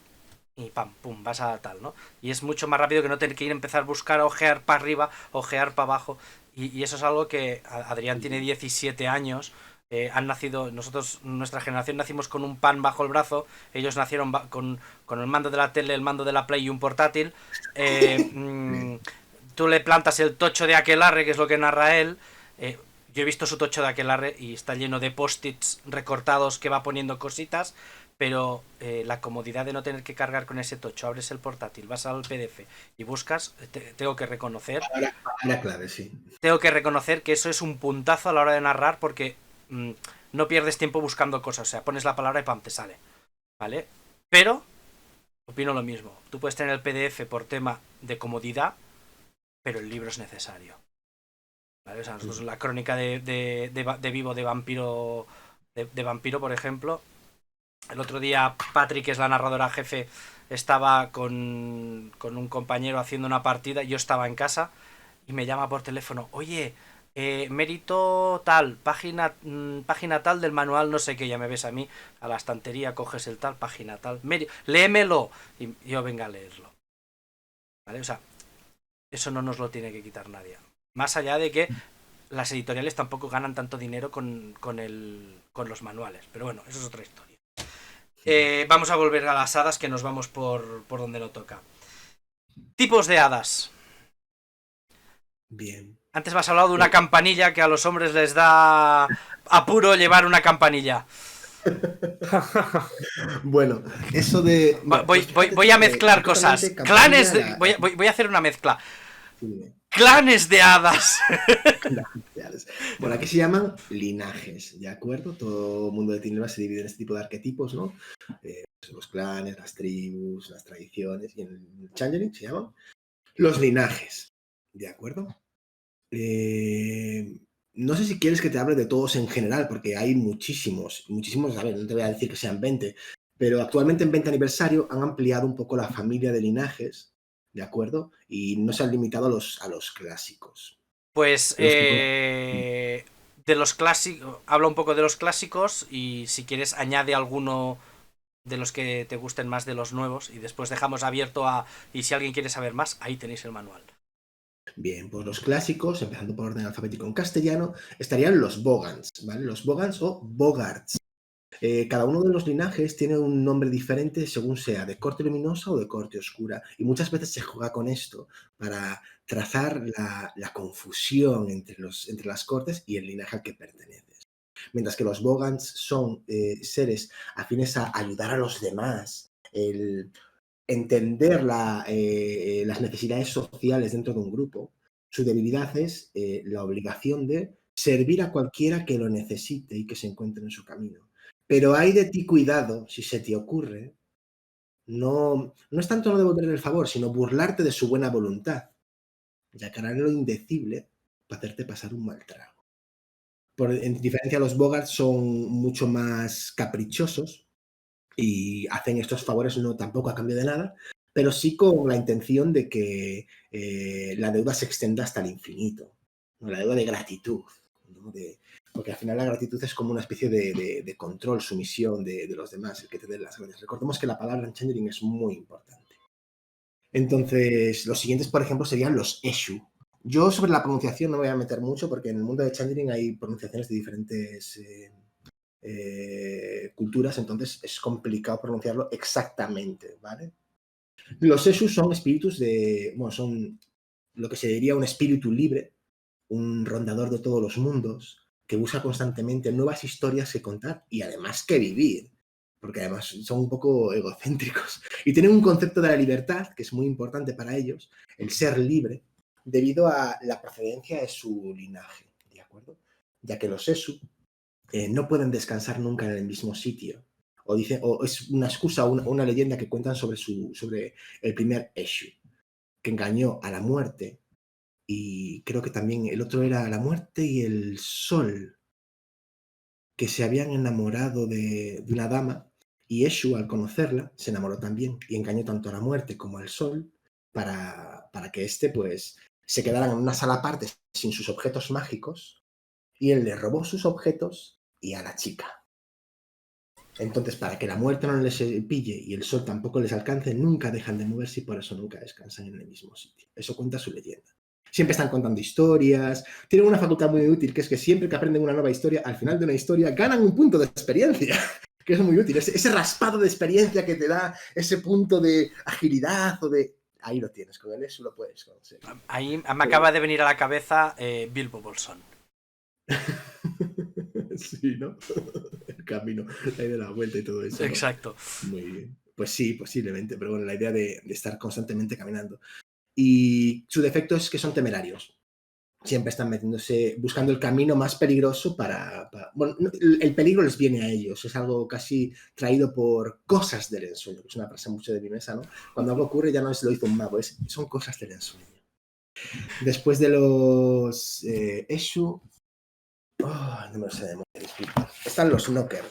y pam, pum, vas a tal, ¿no? Y es mucho más rápido que no tener que ir a empezar a buscar, ojear para arriba, ojear para abajo. Y eso es algo que Adrián tiene 17 años. Han nacido, nosotros, nuestra generación, nacimos con un pan bajo el brazo. Ellos nacieron con el mando de la tele, el mando de la Play y un portátil. Tú le plantas el tocho de Aquelarre, que es lo que narra él. Yo he visto su tocho de Aquelarre y está lleno de post-its recortados que va poniendo cositas, pero la comodidad de no tener que cargar con ese tocho, abres el portátil, vas al PDF y buscas, tengo que reconocer. Ahora clave, sí. Tengo que reconocer que eso es un puntazo a la hora de narrar porque no pierdes tiempo buscando cosas, o sea, pones la palabra y pam, te sale, ¿vale? Pero opino lo mismo. Tú puedes tener el PDF por tema de comodidad, pero el libro es necesario. ¿Vale? O sea, nosotros la crónica de Vivo de Vampiro, de Vampiro, por ejemplo, el otro día Patrick, que es la narradora jefe, estaba con un compañero haciendo una partida, yo estaba en casa y me llama por teléfono, oye, mérito tal, página tal del manual, no sé qué, ya me ves a mí, a la estantería, coges el tal, página tal, léemelo, y yo venga a leerlo. ¿Vale? O sea, eso no nos lo tiene que quitar nadie. Más allá de que las editoriales tampoco ganan tanto dinero con los manuales. Pero bueno, eso es otra historia. Vamos a volver a las hadas, que nos vamos por donde no toca. Tipos de hadas. Bien. Antes me has hablado de una campanilla, que a los hombres les da apuro llevar una campanilla. Bueno, eso de... Voy a mezclar cosas. Clanes de... Voy a hacer una mezcla. Clanes de hadas. Bueno, aquí se llaman linajes, ¿de acuerdo? Todo el mundo de Tinieblas se divide en este tipo de arquetipos, ¿no? Los clanes, las tribus, las tradiciones, y en el Changeling se llaman los linajes, ¿de acuerdo? No sé si quieres que te hable de todos en general, porque hay muchísimos, a ver, no te voy a decir que sean 20, pero actualmente en 20 aniversario han ampliado un poco la familia de linajes, ¿de acuerdo? Y no se han limitado a los clásicos. Pues de los clásicos, habla un poco de los clásicos y si quieres añade alguno de los que te gusten más de los nuevos y después dejamos abierto a... Y si alguien quiere saber más, ahí tenéis el manual. Bien, pues los clásicos, empezando por orden alfabético en castellano, estarían los Bogans, ¿vale? Los Bogans o Bogarts. Cada uno de los linajes tiene un nombre diferente según sea de corte luminosa o de corte oscura. Y muchas veces se juega con esto para trazar la confusión entre las cortes y el linaje al que perteneces. Mientras que los Bogans son seres afines a ayudar a los demás, el entender las necesidades sociales dentro de un grupo. Su debilidad es la obligación de servir a cualquiera que lo necesite y que se encuentre en su camino. Pero hay de ti cuidado, si se te ocurre, no es tanto no devolverle el favor, sino burlarte de su buena voluntad, ya que harán lo indecible para hacerte pasar un mal trago. En diferencia, los Bogarts son mucho más caprichosos y hacen estos favores no tampoco a cambio de nada, pero sí con la intención de que la deuda se extienda hasta el infinito, ¿no? La deuda de gratitud, ¿no? Porque al final la gratitud es como una especie de control, sumisión de los demás, el que te den las gracias. Recordemos que la palabra en Changeling es muy importante. Entonces, los siguientes, por ejemplo, serían los Eshu. Yo sobre la pronunciación no me voy a meter mucho porque en el mundo de Changeling hay pronunciaciones de diferentes culturas, entonces es complicado pronunciarlo exactamente, ¿vale? Los Eshu son espíritus son lo que se diría un espíritu libre, un rondador de todos los mundos, que busca constantemente nuevas historias que contar y además que vivir, porque además son un poco egocéntricos y tienen un concepto de la libertad que es muy importante para ellos, el ser libre, debido a la procedencia de su linaje, ¿de acuerdo? Ya que los Eshu no pueden descansar nunca en el mismo sitio. O es una excusa o una leyenda que cuentan sobre el primer Eshu, que engañó a la muerte, y creo que también el otro era la muerte y el sol, que se habían enamorado de una dama, y Eshu, al conocerla, se enamoró también y engañó tanto a la muerte como al sol para que éste pues, se quedaran en una sala aparte sin sus objetos mágicos, y él le robó sus objetos y a la chica. Entonces, para que la muerte no les pille y el sol tampoco les alcance, nunca dejan de moverse y por eso nunca descansan en el mismo sitio. Eso cuenta su leyenda. Siempre están contando historias, tienen una facultad muy útil, que es que siempre que aprenden una nueva historia, al final de una historia ganan un punto de experiencia, que es muy útil. Ese raspado de experiencia que te da ese punto de agilidad o de... Ahí lo tienes, con el eso lo puedes conseguir. Ahí me acaba de venir a la cabeza Bilbo Bolsón. Sí, ¿no? El camino, la idea de la vuelta y todo eso, ¿no? Exacto. Muy bien. Pues sí, posiblemente, pero bueno, la idea de estar constantemente caminando. Y su defecto es que son temerarios. Siempre están metiéndose, buscando el camino más peligroso bueno, el peligro les viene a ellos, es algo casi traído por cosas del ensueño, que es una frase mucho de mi mesa, ¿no? Cuando algo ocurre ya no es lo hizo un mago, son cosas del ensueño. Después de los Eshu, no me lo sé de memoria, disculpa. Están los Knocker.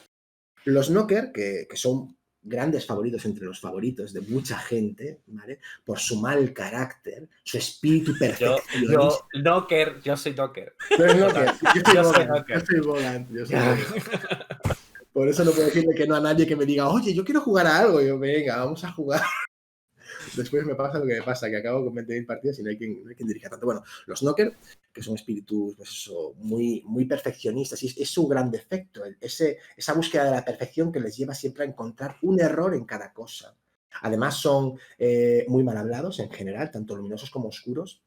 Los Knocker, que son grandes favoritos entre los favoritos de mucha gente, ¿vale? Por su mal carácter, su espíritu perfeccionista. Yo soy Knocker. Tú eres Knocker. Yo soy Knocker. Yo soy Bogant. Por eso no puedo decirle que no a nadie que me diga, oye, yo quiero jugar a algo. Y yo, venga, vamos a jugar. Después me pasa lo que me pasa, que acabo con 20.000 partidas y no hay quien dirija tanto. Bueno, los Knocker, que son espíritus pues eso, muy, muy perfeccionistas, y es su gran defecto, esa búsqueda de la perfección que les lleva siempre a encontrar un error en cada cosa. Además son muy mal hablados en general, tanto luminosos como oscuros,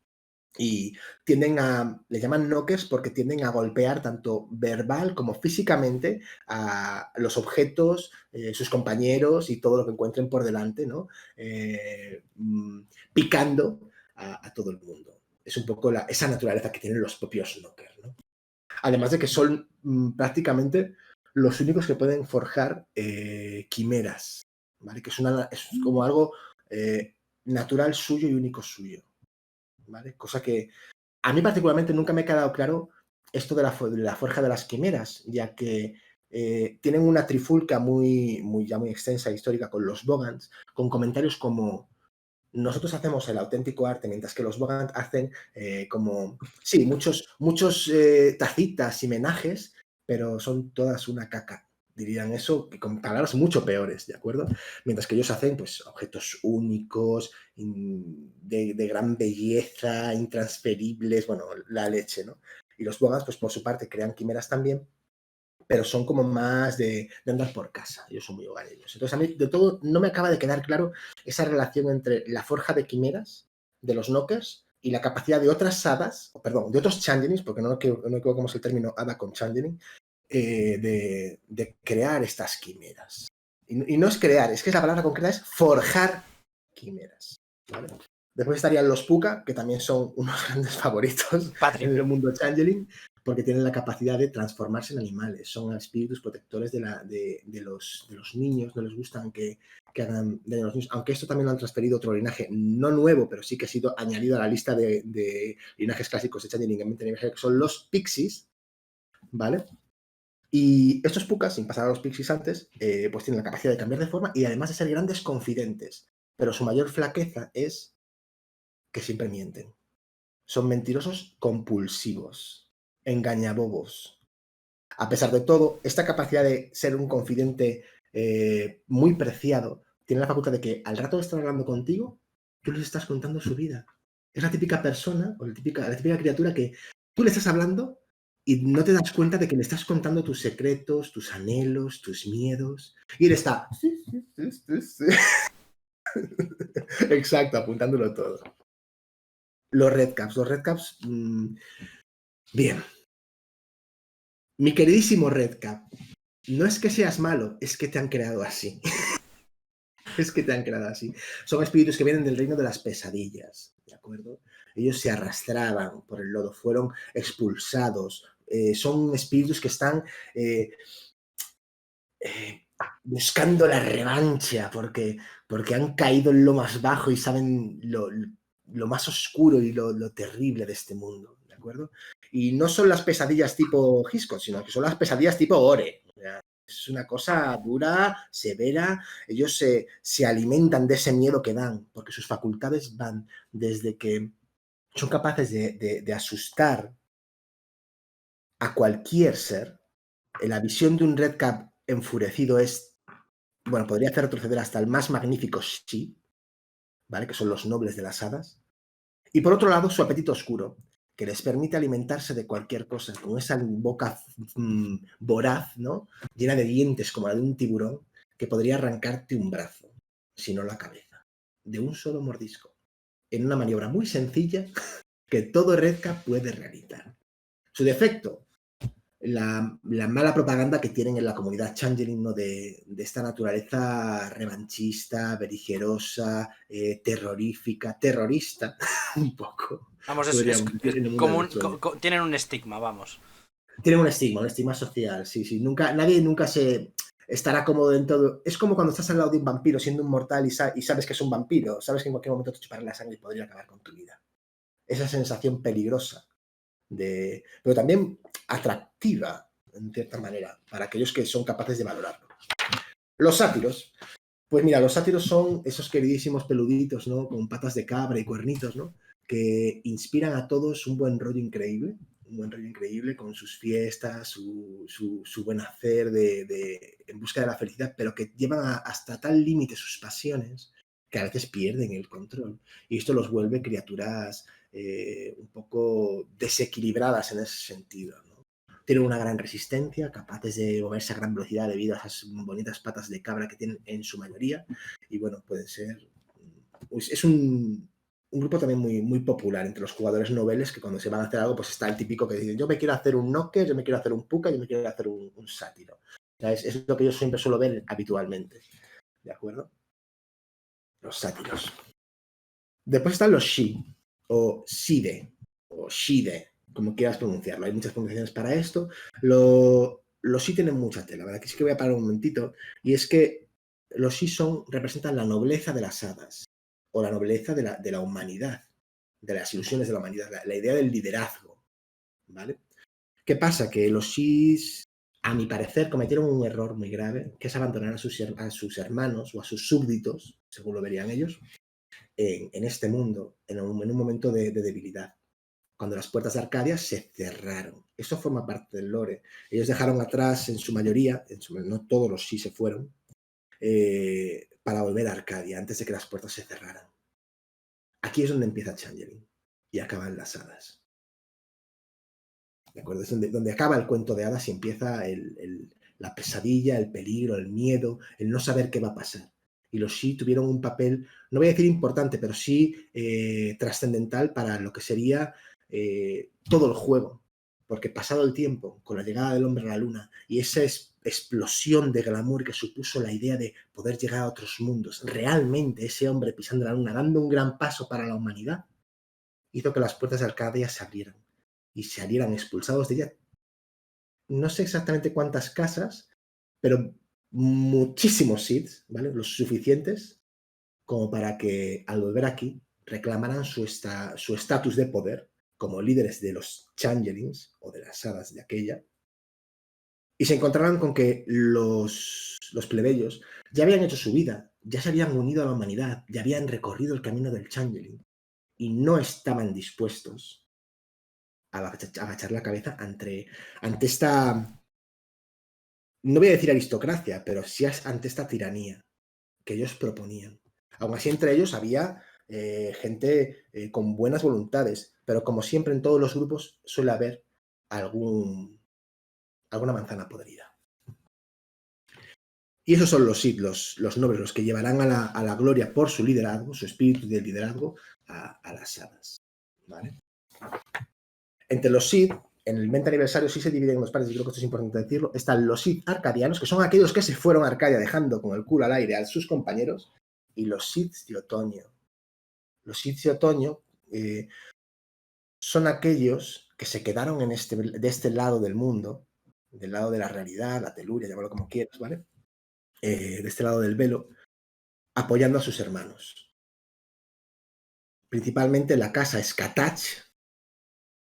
y le llaman knockers porque tienden a golpear tanto verbal como físicamente a los objetos, sus compañeros y todo lo que encuentren por delante, ¿no? Picando a todo el mundo. Es un poco esa naturaleza que tienen los propios knockers, ¿no? Además de que son prácticamente los únicos que pueden forjar quimeras, ¿vale? Que es como algo natural suyo y único suyo, ¿vale? Cosa que a mí particularmente nunca me ha quedado claro esto de la forja de las quimeras, ya que tienen una trifulca muy extensa e histórica con los Bogants, con comentarios como nosotros hacemos el auténtico arte, mientras que los Bogant hacen muchos tacitas y menajes, pero son todas una caca. Dirían eso con palabras mucho peores, ¿de acuerdo? Mientras que ellos hacen pues, objetos únicos, de gran belleza, intransferibles, bueno, la leche, ¿no? Y los Bogans, pues por su parte, crean quimeras también, pero son como más de andar por casa. Ellos son muy hogareños. Entonces, a mí, de todo, no me acaba de quedar claro esa relación entre la forja de quimeras de los knockers y la capacidad de otras hadas, de otros changelings, porque no equivocamos el término hada con changeling, de crear estas quimeras. Y no es crear, es que la palabra concreta es forjar quimeras, ¿vale? Después estarían los Puka, que también son unos grandes favoritos en el mundo changeling, porque tienen la capacidad de transformarse en animales. Son espíritus protectores de los niños, no les gustan que hagan daño a los niños, aunque esto también lo han transferido otro linaje, no nuevo, pero sí que ha sido añadido a la lista de linajes clásicos de changeling, que son los pixies, ¿vale? Y estos Pukas, sin pasar a los pixies antes, pues tienen la capacidad de cambiar de forma y además de ser grandes confidentes, pero su mayor flaqueza es que siempre mienten. Son mentirosos compulsivos, engañabobos. A pesar de todo, esta capacidad de ser un confidente muy preciado tiene la facultad de que al rato de estar hablando contigo, tú les estás contando su vida. Es la típica persona o la típica criatura que tú le estás hablando y no te das cuenta de que le estás contando tus secretos, tus anhelos, tus miedos. Y él está... Sí. Exacto, apuntándolo todo. Los Redcaps, bien. Mi queridísimo Redcap, no es que seas malo, es que te han creado así. Es que te han creado así. Son espíritus que vienen del reino de las pesadillas, ¿de acuerdo? Ellos se arrastraban por el lodo, fueron expulsados. Son espíritus que están buscando la revancha porque han caído en lo más bajo y saben lo más oscuro y lo terrible de este mundo, ¿de acuerdo? Y no son las pesadillas tipo Hitchcock, sino que son las pesadillas tipo Ore. Es una cosa dura, severa. Ellos se alimentan de ese miedo que dan, porque sus facultades van desde que son capaces de asustar a cualquier ser. La visión de un Redcap enfurecido podría hacer retroceder hasta el más magnífico Shi, ¿vale? Que son los nobles de las hadas. Y por otro lado, su apetito oscuro, que les permite alimentarse de cualquier cosa, con esa boca voraz, ¿no? Llena de dientes como la de un tiburón, que podría arrancarte un brazo, si no la cabeza, de un solo mordisco, en una maniobra muy sencilla que todo Redcap puede realizar. Su defecto, la mala propaganda que tienen en la comunidad Changeling, ¿no? de esta naturaleza revanchista, beligerosa, terrorista, un poco. Vamos, tienen un estigma, vamos. Tienen un estigma social, sí. Nadie nunca se estará cómodo dentro de... Es como cuando estás al lado de un vampiro siendo un mortal y sabes que es un vampiro, sabes que en cualquier momento te chupará la sangre y podría acabar con tu vida. Esa sensación peligrosa, pero también atractiva, en cierta manera, para aquellos que son capaces de valorarlo. Los sátiros. Pues mira, los sátiros son esos queridísimos peluditos, ¿no? Con patas de cabra y cuernitos, ¿no? Que inspiran a todos un buen rollo increíble con sus fiestas, su buen hacer en busca de la felicidad, pero que llevan hasta tal límite sus pasiones que a veces pierden el control. Y esto los vuelve criaturas un poco desequilibradas en ese sentido, ¿no? Tienen una gran resistencia, capaces de moverse a gran velocidad debido a esas bonitas patas de cabra que tienen en su mayoría. Y bueno, puede ser... Es un grupo también muy, muy popular entre los jugadores noveles, que cuando se van a hacer algo, pues está el típico que dice: yo me quiero hacer un knocker, yo me quiero hacer un puka, yo me quiero hacer un sátiro. O sea, es lo que yo siempre suelo ver habitualmente. ¿De acuerdo? Los sátiros. Después están los Shi, o Shide, o Shide, como quieras pronunciarlo. Hay muchas pronunciaciones para esto. Los Shi tienen mucha tela, ¿verdad? Aquí sí que voy a parar un momentito. Y es que los Shi representan la nobleza de las hadas, o la nobleza de la humanidad, de las ilusiones de la humanidad, la idea del liderazgo, ¿vale? ¿Qué pasa? Que los Shi, a mi parecer, cometieron un error muy grave, que es abandonar a sus hermanos o a sus súbditos, según lo verían ellos, en este mundo, en un momento de debilidad, cuando las puertas de Arcadia se cerraron. Eso forma parte del lore. Ellos dejaron atrás, en su mayoría, no todos los Shi se fueron, para volver a Arcadia, antes de que las puertas se cerraran. Aquí es donde empieza Changeling y acaban las hadas. ¿De acuerdo? Es donde acaba el cuento de hadas y empieza la pesadilla, el peligro, el miedo, el no saber qué va a pasar. Y los Shi tuvieron un papel, no voy a decir importante, pero sí trascendental para lo que sería todo el juego. Porque pasado el tiempo, con la llegada del hombre a la luna y esa explosión de glamour que supuso la idea de poder llegar a otros mundos, realmente ese hombre pisando la luna, dando un gran paso para la humanidad, hizo que las puertas de Arcadia se abrieran y salieran expulsados de ella. No sé exactamente cuántas casas, pero muchísimos Sith, ¿vale? Los suficientes como para que al volver aquí reclamaran su estatus de poder como líderes de los Changelings o de las hadas de aquella, y se encontraron con que los plebeyos ya habían hecho su vida, ya se habían unido a la humanidad, ya habían recorrido el camino del Changeling y no estaban dispuestos a agachar la cabeza ante esta, no voy a decir aristocracia, pero sí ante esta tiranía que ellos proponían. Aún así, entre ellos había gente con buenas voluntades, pero como siempre en todos los grupos suele haber alguna manzana podrida. Y esos son los Sith, los nobles, los que llevarán a la gloria por su liderazgo, su espíritu de liderazgo, a las hadas, ¿vale? Entre los Sith, en el 20 aniversario sí se dividen en dos partes, y creo que esto es importante decirlo. Están los Sith arcadianos, que son aquellos que se fueron a Arcadia dejando con el culo al aire a sus compañeros, y los Sith de otoño. Los Sith de otoño son aquellos que se quedaron de este lado del mundo, del lado de la realidad, la teluria, llámalo como quieras, ¿vale? De este lado del velo, apoyando a sus hermanos. Principalmente la casa Skatach,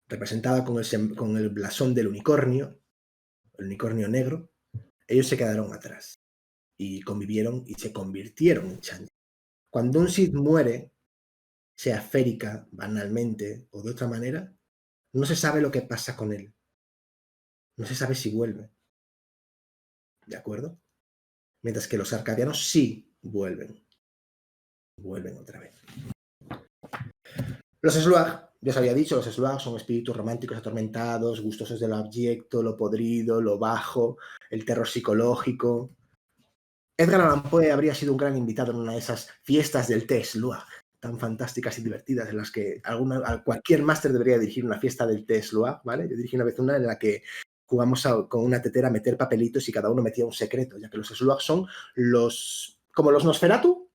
representada con el blasón del unicornio, el unicornio negro. Ellos se quedaron atrás y convivieron y se convirtieron en Changeling. Cuando un Sith muere, sea férica, banalmente o de otra manera, no se sabe lo que pasa con él. No se sabe si vuelve. ¿De acuerdo? Mientras que los arcadianos sí vuelven. Vuelven otra vez. Los Sluag, ya os había dicho, los Sluag son espíritus románticos atormentados, gustosos de lo abyecto, lo podrido, lo bajo, el terror psicológico. Edgar Allan Poe habría sido un gran invitado en una de esas fiestas del té Sluag, tan fantásticas y divertidas, en las que cualquier máster debería dirigir una fiesta del té Sluag, ¿vale? Yo dirigí una vez una en la que jugamos con una tetera a meter papelitos y cada uno metía un secreto, ya que los Sluag son como los Nosferatu,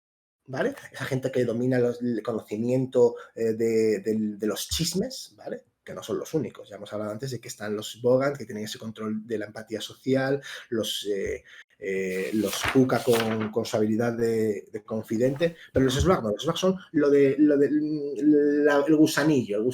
¿vale? Esa gente que domina el conocimiento de los chismes, ¿vale? Que no son los únicos. Ya hemos hablado antes de que están los Bogan, que tienen ese control de la empatía social, los Kuka con su habilidad de confidente, pero los Sluag no, los Sluag son el gusanillo,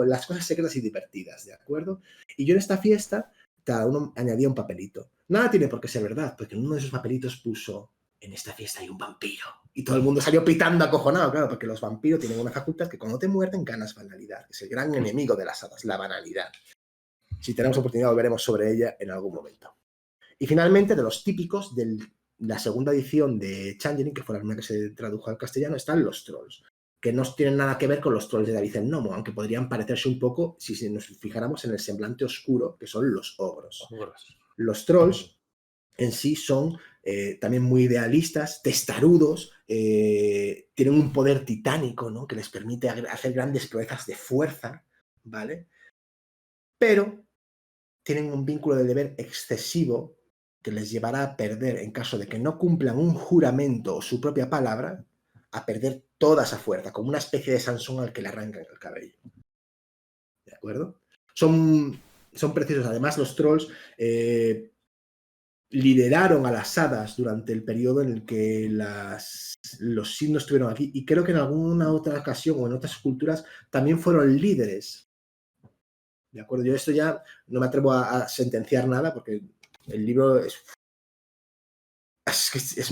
las cosas secretas y divertidas, ¿de acuerdo? Y yo en esta fiesta, cada uno añadía un papelito. Nada tiene por qué ser verdad, porque en uno de esos papelitos puso: en esta fiesta hay un vampiro. Y todo el mundo salió pitando acojonado, claro, porque los vampiros tienen una facultad que cuando te muerden ganas banalidad. Es el gran enemigo de las hadas, la banalidad. Si tenemos oportunidad, volveremos sobre ella en algún momento. Y finalmente, de los típicos de la segunda edición de Changeling, que fue la primera que se tradujo al castellano, están los trolls, que no tienen nada que ver con los trolls de David el Gnomo, aunque podrían parecerse un poco si nos fijáramos en el semblante oscuro, que son los ogros. Los trolls en sí son también muy idealistas, testarudos, tienen un poder titánico, ¿no? Que les permite hacer grandes proezas de fuerza, ¿vale? Pero tienen un vínculo de deber excesivo que les llevará a perder, en caso de que no cumplan un juramento o su propia palabra, a perder toda esa fuerza, como una especie de Sansón al que le arrancan el cabello. ¿De acuerdo? Son preciosos. Además, los trolls lideraron a las hadas durante el periodo en el que los Sith no estuvieron aquí, y creo que en alguna otra ocasión o en otras culturas también fueron líderes. ¿De acuerdo? Yo esto ya no me atrevo a sentenciar nada porque el libro es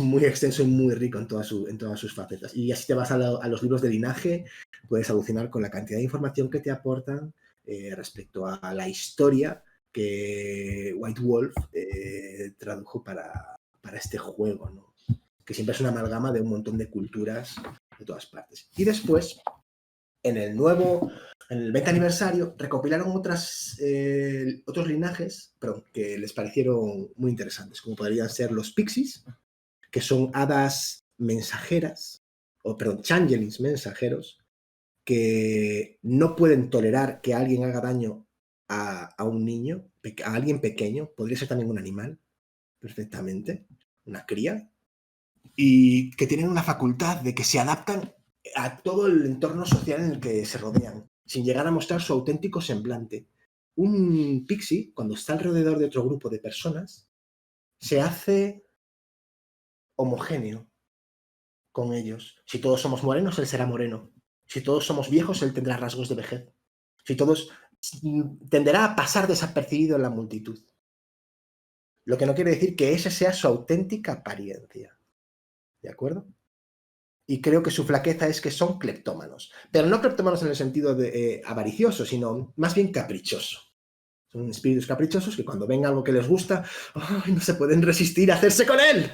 muy extenso y muy rico en todas sus facetas. Y así te vas a los libros de linaje, puedes alucinar con la cantidad de información que te aportan respecto a la historia que White Wolf tradujo para este juego, ¿no? Que siempre es una amalgama de un montón de culturas de todas partes. Y después, en el 20 aniversario, recopilaron otros linajes, que les parecieron muy interesantes, como podrían ser los Pixies, que son hadas mensajeras, changelings mensajeros, que no pueden tolerar que alguien haga daño a un niño, a alguien pequeño, podría ser también un animal, perfectamente, una cría, y que tienen una facultad de que se adaptan a todo el entorno social en el que se rodean, sin llegar a mostrar su auténtico semblante. Un pixie, cuando está alrededor de otro grupo de personas, se hace homogéneo con ellos. Si todos somos morenos, él será moreno. Si todos somos viejos, él tendrá rasgos de vejez. Si todos tenderá a pasar desapercibido en la multitud. Lo que no quiere decir que esa sea su auténtica apariencia. ¿De acuerdo? Y creo que su flaqueza es que son cleptómanos. Pero no cleptómanos en el sentido de avaricioso, sino más bien caprichoso. Son espíritus caprichosos que cuando ven algo que les gusta, ¡ay!, no se pueden resistir a hacerse con él.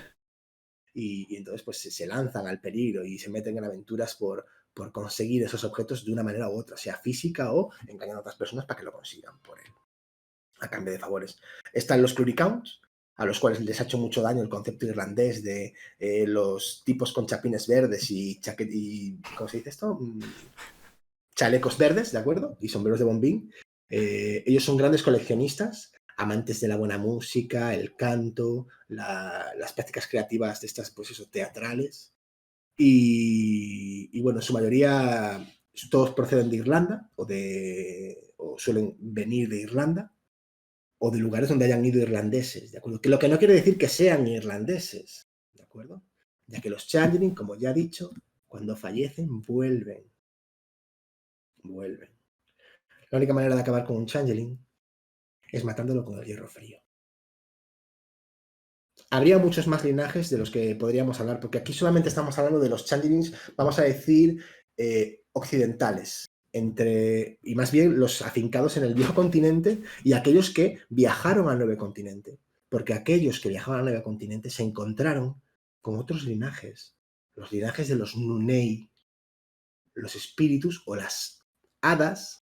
Y entonces pues se lanzan al peligro y se meten en aventuras por conseguir esos objetos de una manera u otra, sea física o engañando a otras personas para que lo consigan por él, a cambio de favores. Están los Cluricaunts, a los cuales les ha hecho mucho daño el concepto irlandés de los tipos con chapines verdes y ¿cómo se dice esto? Chalecos verdes, ¿de acuerdo? Y sombreros de bombín. Ellos son grandes coleccionistas, amantes de la buena música, el canto, las prácticas creativas de estas, pues eso, teatrales. Y bueno, en su mayoría todos proceden de Irlanda o suelen venir de Irlanda o de lugares donde hayan ido irlandeses, ¿de acuerdo? Que lo que no quiere decir que sean irlandeses, ¿de acuerdo? Ya que los Changeling, como ya he dicho, cuando fallecen vuelven. La única manera de acabar con un Changeling es matándolo con el hierro frío. Habría muchos más linajes de los que podríamos hablar, porque aquí solamente estamos hablando de los Changelings, vamos a decir, occidentales, y más bien los afincados en el viejo continente y aquellos que viajaron al nuevo continente, porque aquellos que viajaban al nuevo continente se encontraron con otros linajes, los linajes de los Nunei, los espíritus o las hadas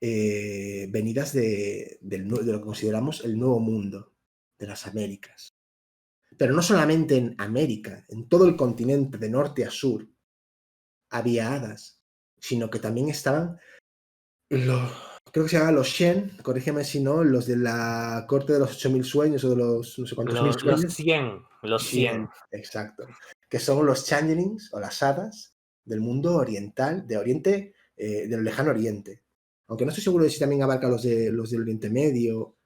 venidas de lo que consideramos el Nuevo Mundo, de las Américas. Pero no solamente en América, en todo el continente de norte a sur había hadas, sino que también estaban creo que se llaman los Shen, corrígeme si no, los de la corte de los 8000 sueños o de los no sé cuántos mil sueños. Los 100. Exacto. Que son los Changelings o las hadas del mundo oriental, del lejano oriente. Aunque no estoy seguro de si también abarca los del Oriente Medio.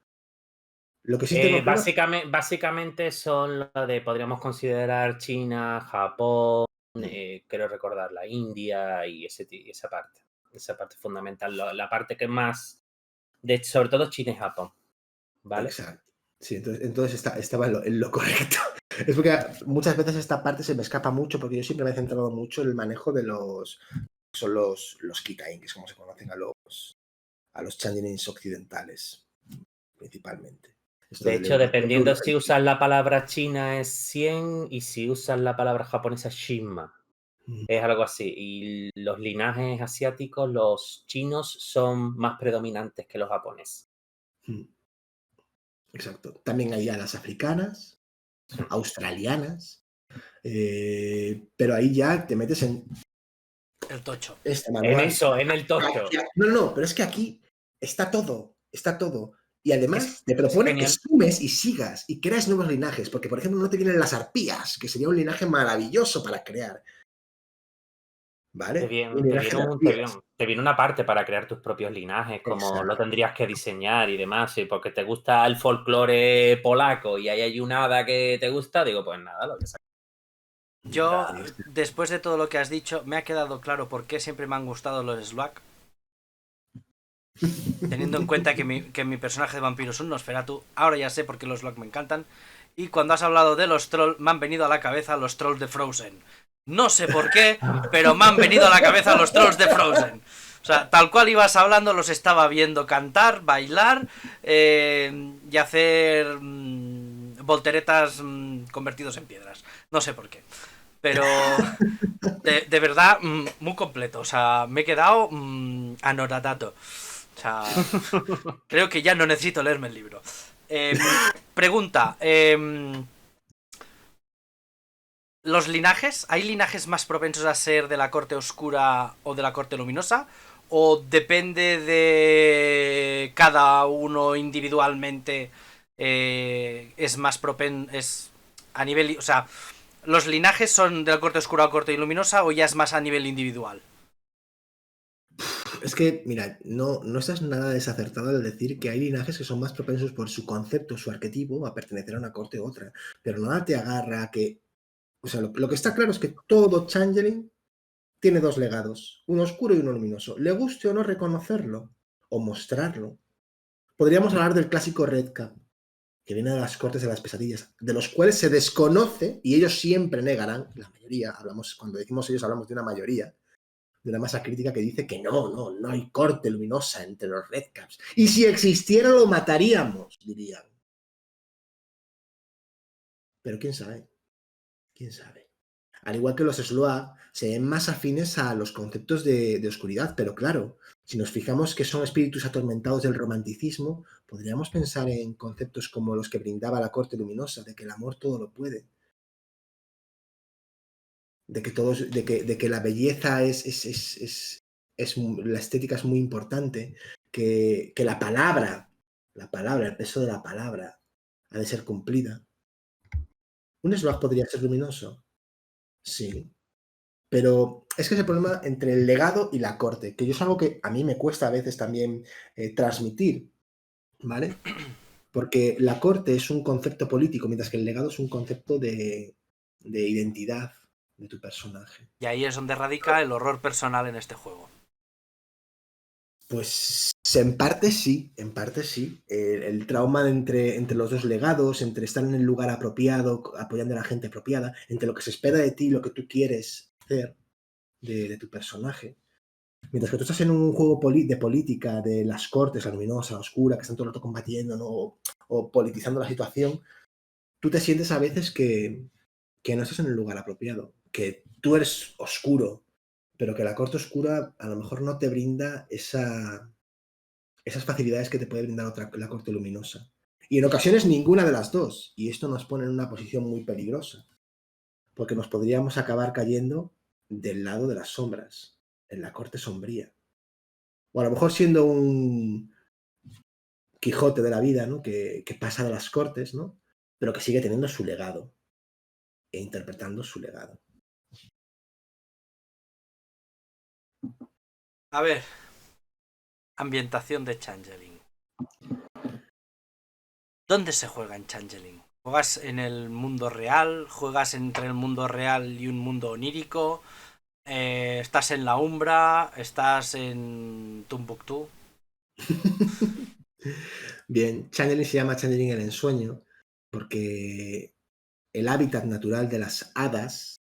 Lo que sí tengo claro, básicamente son lo de, podríamos considerar China, Japón, creo recordar la India y esa parte fundamental, la parte que más, sobre todo China y Japón, ¿vale? Exacto. Sí, entonces estaba en lo correcto. Es porque muchas veces esta parte se me escapa mucho porque yo siempre me he centrado mucho en el manejo de los Kitain, que es como se conocen a los Changelings occidentales, principalmente. De hecho, dependiendo si usas la palabra china es 100 y si usas la palabra japonesa Shinma. Es algo así. Y los linajes asiáticos, los chinos, son más predominantes que los japoneses. Exacto. También hay hadas africanas, australianas, pero ahí ya te metes en el tocho. En el tocho. No, pero es que aquí está todo. Y además te propone que sumes y sigas y creas nuevos linajes, porque por ejemplo no te vienen las arpías, que sería un linaje maravilloso para crear. ¿Vale? Te viene una parte para crear tus propios linajes, como Exacto. Lo tendrías que diseñar y demás, y porque te gusta el folclore polaco y ahí hay una hada que te gusta, digo, pues nada, lo que sea. Yo, después de todo lo que has dicho, me ha quedado claro por qué siempre me han gustado los Slack. Teniendo en cuenta que mi personaje de vampiro es un Nosferatu, ahora ya sé por qué los Slack me encantan. Y cuando has hablado de los trolls, me han venido a la cabeza los trolls de Frozen. No sé por qué, pero me han venido a la cabeza los trolls de Frozen. O sea, tal cual ibas hablando, los estaba viendo cantar, bailar y hacer volteretas convertidos en piedras. No sé por qué. Pero de verdad, muy completo. O sea, me he quedado anoradado. O sea, creo que ya no necesito leerme el libro. Pregunta. ¿Los linajes? ¿Hay linajes más propensos a ser de la corte oscura o de la corte luminosa? ¿O depende de cada uno individualmente? Es más propenso. Es a nivel. O sea, ¿los linajes son de la corte oscura o corte luminosa o ya es más a nivel individual? Es que, mira, no estás nada desacertado al decir que hay linajes que son más propensos por su concepto, su arquetipo, a pertenecer a una corte u otra. Pero nada te agarra a que... O sea, lo que está claro es que todo Changeling tiene dos legados, uno oscuro y uno luminoso. Le guste o no reconocerlo, o mostrarlo. Podríamos hablar del clásico Redcap, que viene de las cortes de las pesadillas, de los cuales se desconoce, y ellos siempre negarán, la mayoría, cuando decimos ellos hablamos de una mayoría, de una masa crítica que dice que no hay corte luminosa entre los Redcaps. Y si existiera lo mataríamos, dirían. Pero quién sabe. Al igual que los Sloa, se ven más afines a los conceptos de oscuridad, pero claro, si nos fijamos que son espíritus atormentados del romanticismo, podríamos pensar en conceptos como los que brindaba la corte luminosa, de que el amor todo lo puede. De que la belleza la estética es muy importante, que la palabra, el peso de la palabra ha de ser cumplida. ¿Un Sloa podría ser luminoso? Sí, Pero es que es el problema entre el legado y la corte, que yo es algo que a mí me cuesta a veces también transmitir, ¿vale? Porque la corte es un concepto político, mientras que el legado es un concepto de identidad de tu personaje. Y ahí es donde radica el horror personal en este juego. Pues en parte sí, en parte sí. El trauma entre los dos legados, entre estar en el lugar apropiado, apoyando a la gente apropiada, entre lo que se espera de ti y lo que tú quieres hacer de tu personaje. Mientras que tú estás en un juego de política, de las cortes, la luminosa, la oscura, que están todo el rato combatiendo, ¿no? o politizando la situación, tú te sientes a veces que no estás en el lugar apropiado, que tú eres oscuro, pero que la corte oscura a lo mejor no te brinda esas facilidades que te puede brindar la corte luminosa. Y en ocasiones ninguna de las dos. Y esto nos pone en una posición muy peligrosa, porque nos podríamos acabar cayendo del lado de las sombras, en la corte sombría. O a lo mejor siendo un Quijote de la vida, ¿no? que pasa de las cortes, ¿no? Pero que sigue teniendo su legado e interpretando su legado. A ver, ambientación de Changeling. ¿Dónde se juega en Changeling? ¿Juegas en el mundo real? ¿Juegas entre el mundo real y un mundo onírico? ¿Estás en la Umbra? ¿Estás en Tumbuctú? Bien, Changeling se llama Changeling el ensueño porque el hábitat natural de las hadas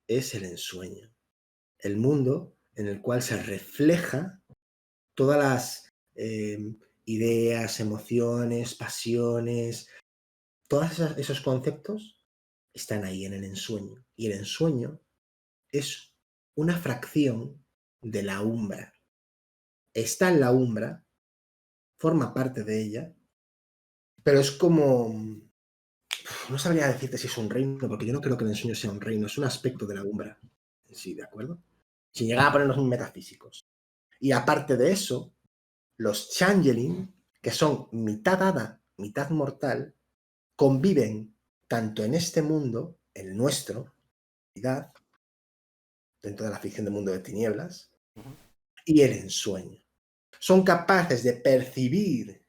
es el ensueño. El mundo en el cual se refleja todas las ideas, emociones, pasiones, todos esos conceptos están ahí en el ensueño. Y el ensueño es una fracción de la umbra. Está en la umbra, forma parte de ella, pero es como... No sabría decirte si es un reino, porque yo no creo que el ensueño sea un reino, es un aspecto de la umbra en sí, ¿de acuerdo? Sin llegar a ponernos muy metafísicos. Y aparte de eso, los Changeling, que son mitad hada, mitad mortal, conviven tanto en este mundo, el nuestro, dentro de la ficción del mundo de tinieblas, y el ensueño. Son capaces de percibir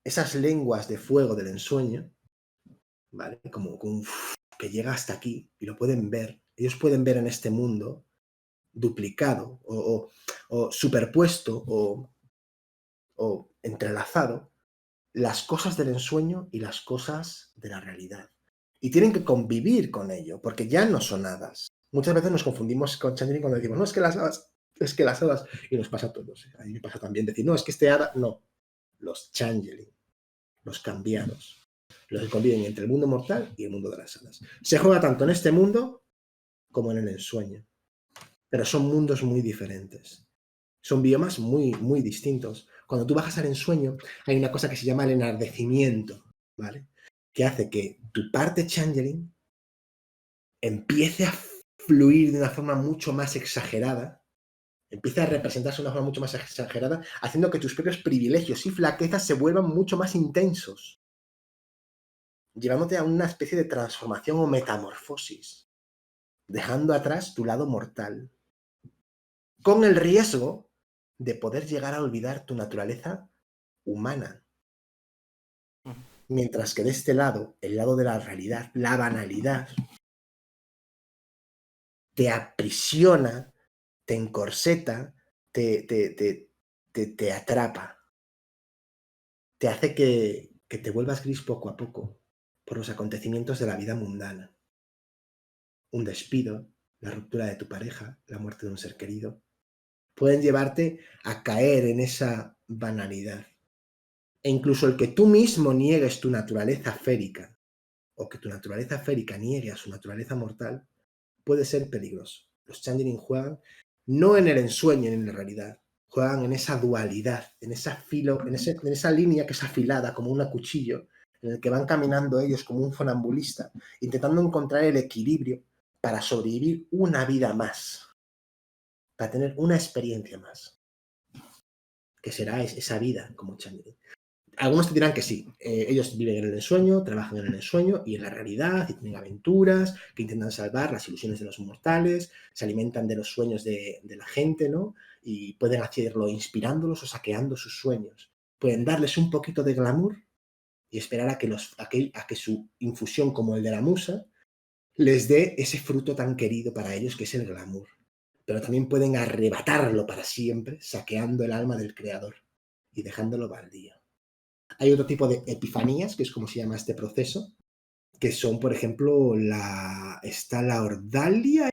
esas lenguas de fuego del ensueño, ¿vale? Como que llega hasta aquí y lo pueden ver. Ellos pueden ver en este mundo duplicado o superpuesto o entrelazado las cosas del ensueño y las cosas de la realidad. Y tienen que convivir con ello, porque ya no son hadas. Muchas veces nos confundimos con Changeling cuando decimos, no, es que las hadas, y nos pasa a todos. A mí me pasa también decir, no, es que este hada, no. Los Changeling, los cambiados, los que conviven entre el mundo mortal y el mundo de las hadas. Se juega tanto en este mundo como en el ensueño, pero son mundos muy diferentes. Son biomas muy, muy distintos. Cuando tú bajas al ensueño, hay una cosa que se llama el enardecimiento, ¿vale? Que hace que tu parte Changeling empiece a fluir de una forma mucho más exagerada, empiece a representarse de una forma mucho más exagerada, haciendo que tus propios privilegios y flaquezas se vuelvan mucho más intensos, llevándote a una especie de transformación o metamorfosis, dejando atrás tu lado mortal, con el riesgo de poder llegar a olvidar tu naturaleza humana. Mientras que de este lado, el lado de la realidad, la banalidad, te aprisiona, te encorseta, te atrapa, te hace que te vuelvas gris poco a poco por los acontecimientos de la vida mundana. Un despido, la ruptura de tu pareja, la muerte de un ser querido, pueden llevarte a caer en esa banalidad. E incluso el que tú mismo niegues tu naturaleza férica, o que tu naturaleza férica niegue a su naturaleza mortal, puede ser peligroso. Los Changeling juegan no en el ensueño ni en la realidad, juegan en esa dualidad, en esa línea que es afilada como un cuchillo, en el que van caminando ellos como un funambulista, intentando encontrar el equilibrio para sobrevivir una vida más, para tener una experiencia más, que será esa vida como Changeling. Algunos te dirán que sí, ellos viven en el ensueño, trabajan en el ensueño y en la realidad, y tienen aventuras que intentan salvar las ilusiones de los mortales, se alimentan de los sueños de la gente, ¿no? Y pueden hacerlo inspirándolos o saqueando sus sueños. Pueden darles un poquito de glamour y esperar a que su infusión, como el de la musa, les dé ese fruto tan querido para ellos que es el glamour. Pero también pueden arrebatarlo para siempre, saqueando el alma del creador y dejándolo baldío. Hay otro tipo de epifanías, que es como se llama este proceso, que son, por ejemplo, está la ordalia,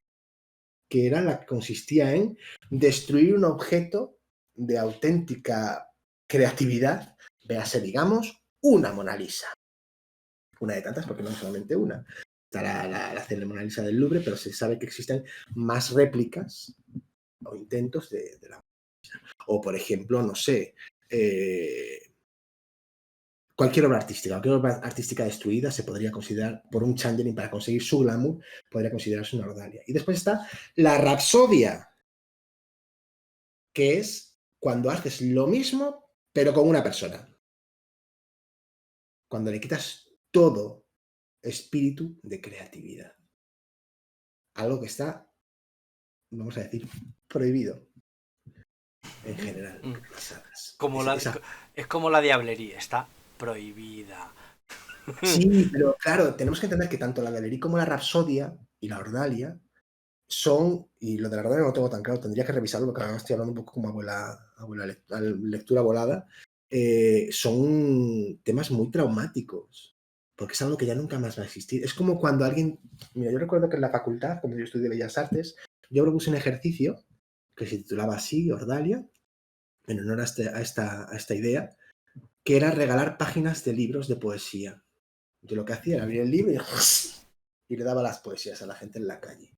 que era la que consistía en destruir un objeto de auténtica creatividad, véase, digamos, una Mona Lisa. Una de tantas, porque no es solamente una. Está la Mona Lisa del Louvre, pero se sabe que existen más réplicas o intentos de la Mona Lisa. O, por ejemplo, no sé, cualquier obra artística destruida se podría considerar, por un changeling para conseguir su glamour, podría considerarse una ordalia. Y después está la rapsodia, que es cuando haces lo mismo, pero con una persona. Cuando le quitas todo espíritu de creatividad. Algo que está, vamos a decir, prohibido en general. Las hadas. Es como la diablería, está prohibida. Sí, pero claro, tenemos que entender que tanto la diablería como la rapsodia y la ordalia son, y lo de la ordalia no lo tengo tan claro, tendría que revisarlo porque ahora estoy hablando un poco como lectura volada, son temas muy traumáticos, porque es algo que ya nunca más va a existir. Es como cuando alguien, mira, yo recuerdo que en la facultad, cuando yo estudié Bellas Artes, yo propuse un ejercicio que se titulaba así, Ordalia, en honor a esta idea, que era regalar páginas de libros de poesía. Yo lo que hacía era abrir el libro y le daba las poesías a la gente en la calle.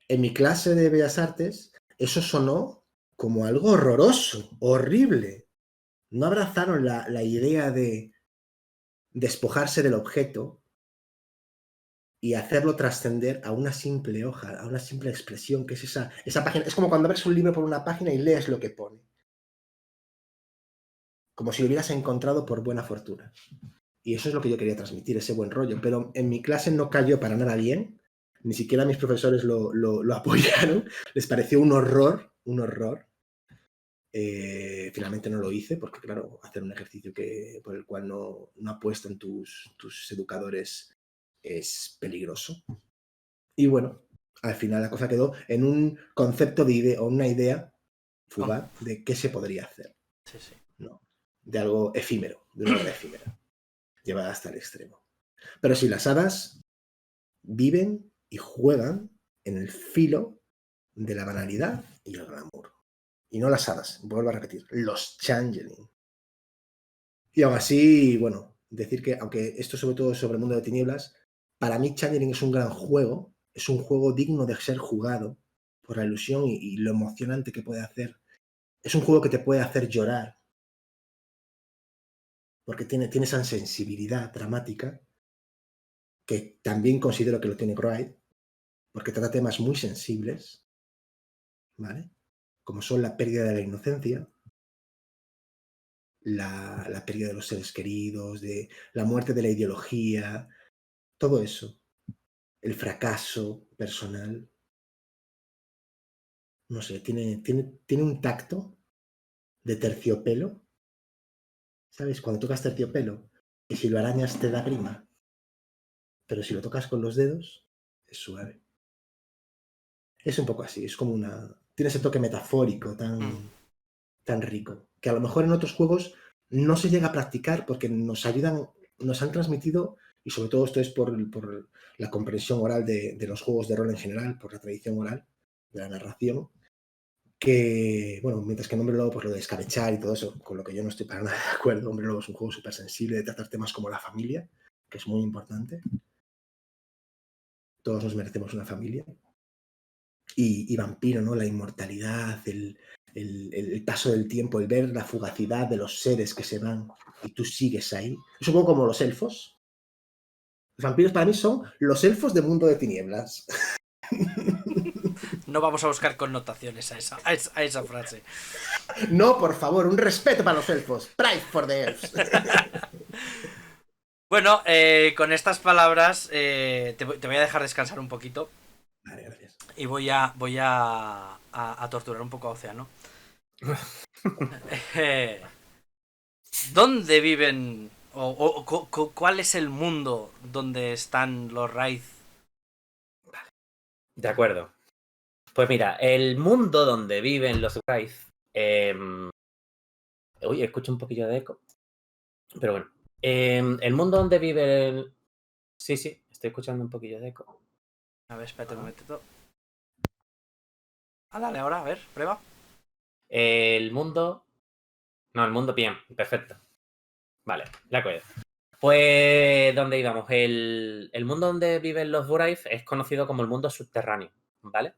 En mi clase de Bellas Artes, eso sonó como algo horroroso, horrible. No abrazaron la idea de despojarse del objeto y hacerlo trascender a una simple hoja, a una simple expresión, que es esa página. Es como cuando abres un libro por una página y lees lo que pone. Como si lo hubieras encontrado por buena fortuna. Y eso es lo que yo quería transmitir, ese buen rollo. Pero en mi clase no cayó para nada bien. Ni siquiera mis profesores lo apoyaron. Les pareció un horror, un horror. Finalmente no lo hice porque, claro, hacer un ejercicio por el cual no apuestan tus educadores es peligroso. Y bueno, al final la cosa quedó en un concepto de idea o una idea fugaz de qué se podría hacer. Sí, sí. ¿No? De algo efímero, de una obra efímera, llevada hasta el extremo. Pero sí, las hadas viven y juegan en el filo de la banalidad y el glamour. Y no las hadas, vuelvo a repetir, los changeling. Y aún así, bueno, decir que, aunque esto sobre todo es sobre el mundo de tinieblas, para mí changeling es un gran juego, es un juego digno de ser jugado por la ilusión y lo emocionante que puede hacer. Es un juego que te puede hacer llorar, porque tiene esa sensibilidad dramática, que también considero que lo tiene Pride, porque trata temas muy sensibles, ¿vale? Como son la pérdida de la inocencia, la pérdida de los seres queridos, de la muerte de la ideología, todo eso, el fracaso personal. No sé, tiene un tacto de terciopelo, ¿sabes? Cuando tocas terciopelo, y si lo arañas te da grima, pero si lo tocas con los dedos, es suave. Es un poco así, es como tiene ese toque metafórico tan rico, que a lo mejor en otros juegos no se llega a practicar porque nos han transmitido, y sobre todo esto es por la comprensión oral de los juegos de rol en general, por la tradición oral de la narración, que, bueno, mientras que en Hombre Lobo, pues lo de escabechar y todo eso, con lo que yo no estoy para nada de acuerdo. Hombre Lobo es un juego súper sensible de tratar temas como la familia, que es muy importante. Todos nos merecemos una familia. Y Vampiro, ¿no? La inmortalidad, el paso del tiempo, el ver la fugacidad de los seres que se van y tú sigues ahí. Es un poco como los elfos. Los vampiros para mí son los elfos del mundo de tinieblas. no vamos a buscar connotaciones a esa frase. No, por favor, un respeto para los elfos. Pride for the elves. Bueno, con estas palabras te voy a dejar descansar un poquito. Vale, gracias. Y voy a torturar un poco a Océano. ¿Dónde viven cuál es el mundo donde están los Wraith? De acuerdo. Pues mira, el mundo donde viven los Wraith... Uy, escucho un poquillo de eco. Pero bueno. El mundo donde viven... Sí, estoy escuchando un poquillo de eco. A ver, espérate un momentito. Dale ahora, a ver, prueba. El mundo... No, el mundo bien, perfecto. Vale, de acuerdo. Pues, ¿dónde íbamos? El mundo donde viven los Wraith es conocido como el mundo subterráneo, ¿vale?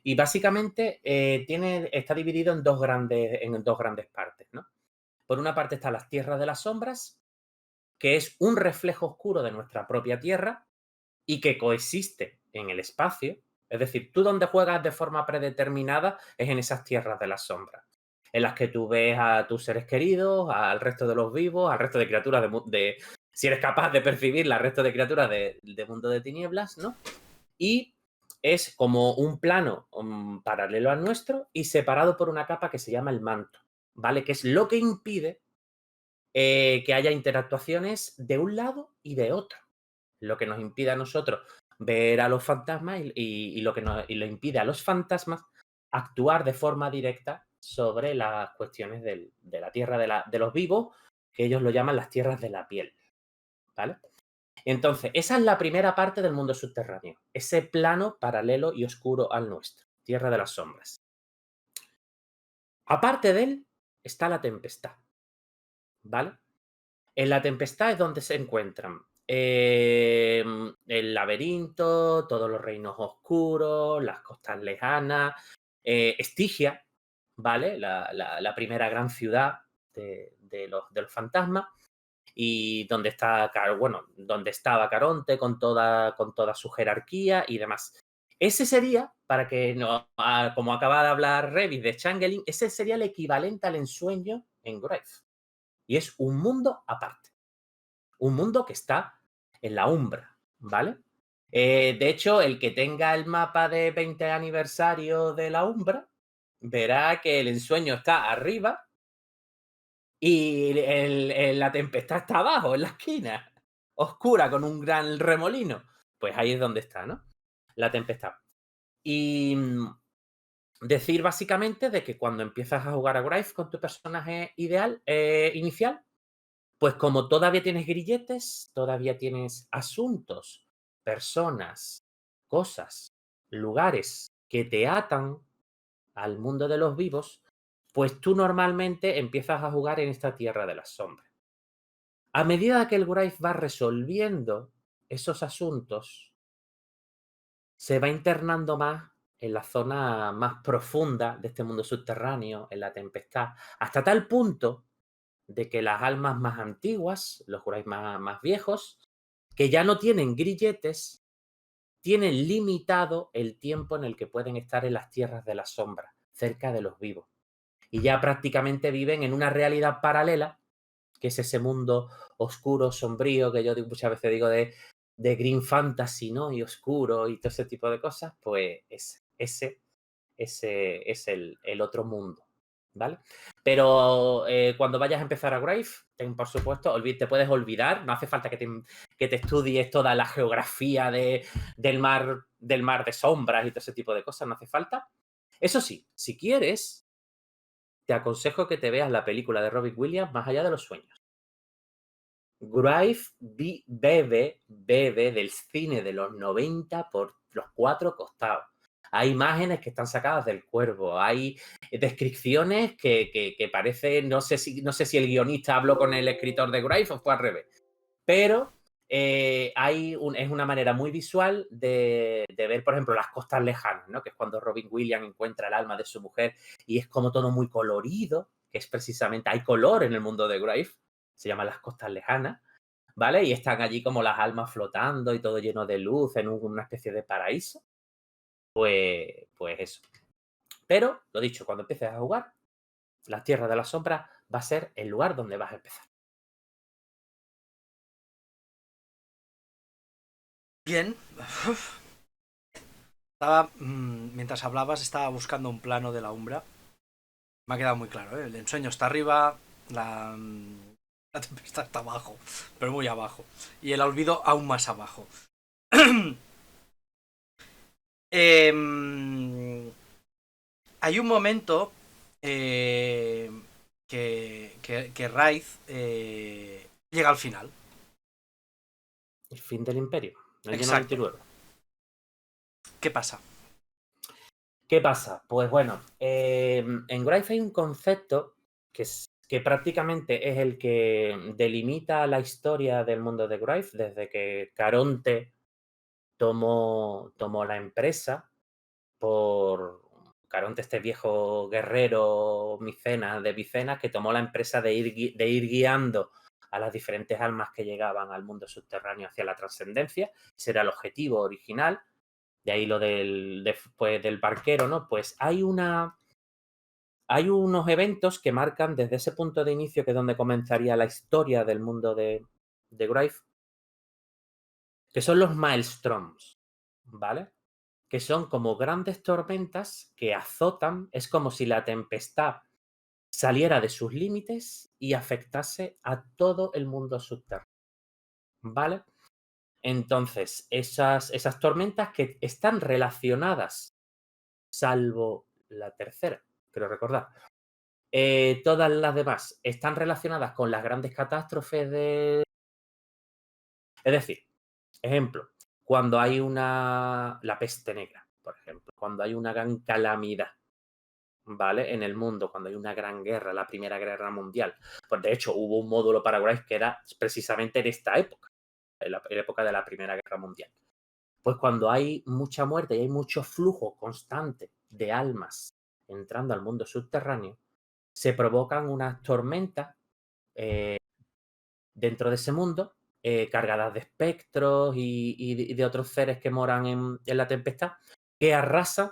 Y básicamente está dividido en dos grandes partes, ¿no? Por una parte están las tierras de las sombras, que es un reflejo oscuro de nuestra propia tierra y que coexiste en el espacio. Es decir, tú donde juegas de forma predeterminada es en esas tierras de las sombras, en las que tú ves a tus seres queridos, al resto de los vivos, al resto de criaturas si eres capaz de percibirla, al resto de criaturas de mundo de tinieblas, ¿no? Y es como un plano paralelo al nuestro y separado por una capa que se llama el manto, ¿vale? Que es lo que impide que haya interactuaciones de un lado y de otro. Lo que nos impide a nosotros ver a los fantasmas y lo lo impide a los fantasmas actuar de forma directa sobre las cuestiones de la tierra de los vivos, que ellos lo llaman las tierras de la piel, ¿vale? Entonces, esa es la primera parte del mundo subterráneo, ese plano paralelo y oscuro al nuestro, tierra de las sombras. Aparte de él está la tempestad, ¿vale? En la tempestad es donde se encuentran el laberinto, todos los reinos oscuros, las costas lejanas, Estigia, ¿vale? La primera gran ciudad de los fantasmas, y donde estaba Caronte con toda su jerarquía y demás. Ese sería, para que no, como acaba de hablar Revis de Changeling, ese sería el equivalente al ensueño en Wraith. Y es un mundo aparte. Un mundo que está en la Umbra, ¿vale? De hecho, el que tenga el mapa de 20 aniversario de la Umbra verá que el ensueño está arriba y la tempestad está abajo, en la esquina, oscura, con un gran remolino. Pues ahí es donde está, ¿no? La tempestad. Y decir básicamente de que cuando empiezas a jugar a Wraith con tu personaje inicial, pues como todavía tienes grilletes, todavía tienes asuntos, personas, cosas, lugares que te atan al mundo de los vivos, pues tú normalmente empiezas a jugar en esta tierra de las sombras. A medida que el Wraith va resolviendo esos asuntos, se va internando más en la zona más profunda de este mundo subterráneo, en la tempestad, hasta tal punto de que las almas más antiguas, los Wraith más viejos, que ya no tienen grilletes, tienen limitado el tiempo en el que pueden estar en las tierras de la sombra, cerca de los vivos. Y ya prácticamente viven en una realidad paralela, que es ese mundo oscuro, sombrío, que yo muchas veces digo de green fantasy, ¿no? Y oscuro y todo ese tipo de cosas, pues ese es el otro mundo, ¿vale? Pero cuando vayas a empezar a Wraith, por supuesto, te puedes olvidar, no hace falta que te estudies toda la geografía del mar de sombras y todo ese tipo de cosas, no hace falta. Eso sí, si quieres, te aconsejo que te veas la película de Robin Williams, Más allá de los sueños. Wraith bebe del cine de los 90 por los 4 costados. Hay imágenes que están sacadas del Cuervo, hay descripciones que parece, no sé si el guionista habló con el escritor de Wraith o fue al revés, pero es una manera muy visual de ver, por ejemplo, las costas lejanas, ¿no? Que es cuando Robin Williams encuentra el alma de su mujer y es como todo muy colorido, que es precisamente, hay color en el mundo de Wraith, se llaman las costas lejanas, ¿vale? Y están allí como las almas flotando y todo lleno de luz en una especie de paraíso. pues eso. Pero, lo dicho, cuando empieces a jugar, la Tierra de las Sombras va a ser el lugar donde vas a empezar. Bien. Mientras hablabas, estaba buscando un plano de la Umbra. Me ha quedado muy claro, ¿eh? El ensueño está arriba, la tempestad está abajo, pero muy abajo. Y el olvido aún más abajo. Hay un momento que Raith llega al final. El fin del Imperio. El lleno Exacto. 29. ¿Qué pasa? ¿Qué pasa? Pues bueno, en Graith hay un concepto que prácticamente es el que delimita la historia del mundo de Graith desde que Caronte tomó la empresa por Caronte, este viejo guerrero de Micenas, que tomó la empresa de ir guiando a las diferentes almas que llegaban al mundo subterráneo hacia la trascendencia. Ese era el objetivo original. De ahí lo del barquero, ¿no? Pues hay unos eventos que marcan desde ese punto de inicio, que es donde comenzaría la historia del mundo de Graith, que son los Maelstroms, ¿vale? Que son como grandes tormentas que azotan, es como si la tempestad saliera de sus límites y afectase a todo el mundo subterráneo, ¿vale? Entonces, esas tormentas que están relacionadas, salvo la tercera, quiero recordar, todas las demás están relacionadas con las grandes catástrofes de... Es decir, ejemplo, cuando hay la peste negra, por ejemplo, cuando hay una gran calamidad, ¿vale? En el mundo, cuando hay una gran guerra, la Primera Guerra Mundial. Pues de hecho, hubo un módulo para Graith que era precisamente en esta época, en la época de la Primera Guerra Mundial. Pues cuando hay mucha muerte y hay mucho flujo constante de almas entrando al mundo subterráneo, se provocan unas tormentas dentro de ese mundo, cargadas de espectros y de otros seres que moran en la tempestad, que arrasan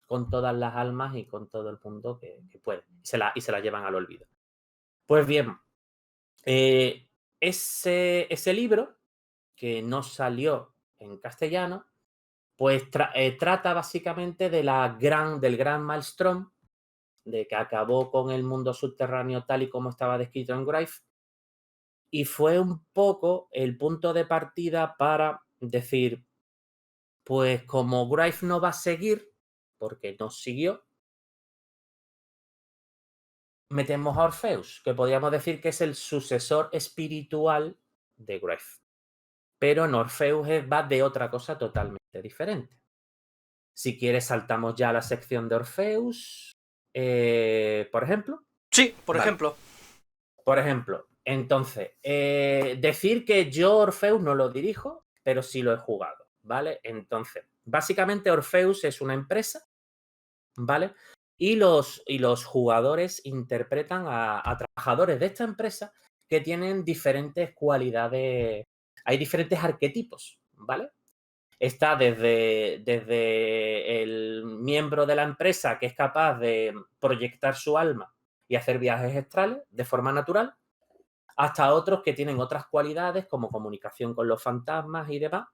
con todas las almas y con todo el mundo que puede, y se la llevan al olvido. Pues bien, ese libro, que no salió en castellano, pues trata básicamente del gran Maelstrom, de que acabó con el mundo subterráneo tal y como estaba descrito en Graith, y fue un poco el punto de partida para decir, pues como Graith no va a seguir, porque no siguió, metemos a Orpheus, que podríamos decir que es el sucesor espiritual de Graith. Pero en Orpheus va de otra cosa totalmente diferente. Si quieres, saltamos ya a la sección de Orpheus, por ejemplo. Sí, por ejemplo. Por ejemplo, entonces, decir que yo Orpheus no lo dirijo, pero sí lo he jugado, ¿vale? Entonces, básicamente Orpheus es una empresa, ¿vale? Y los jugadores interpretan a trabajadores de esta empresa que tienen diferentes cualidades, hay diferentes arquetipos, ¿vale? Está desde el miembro de la empresa que es capaz de proyectar su alma y hacer viajes astrales de forma natural, hasta otros que tienen otras cualidades como comunicación con los fantasmas y demás.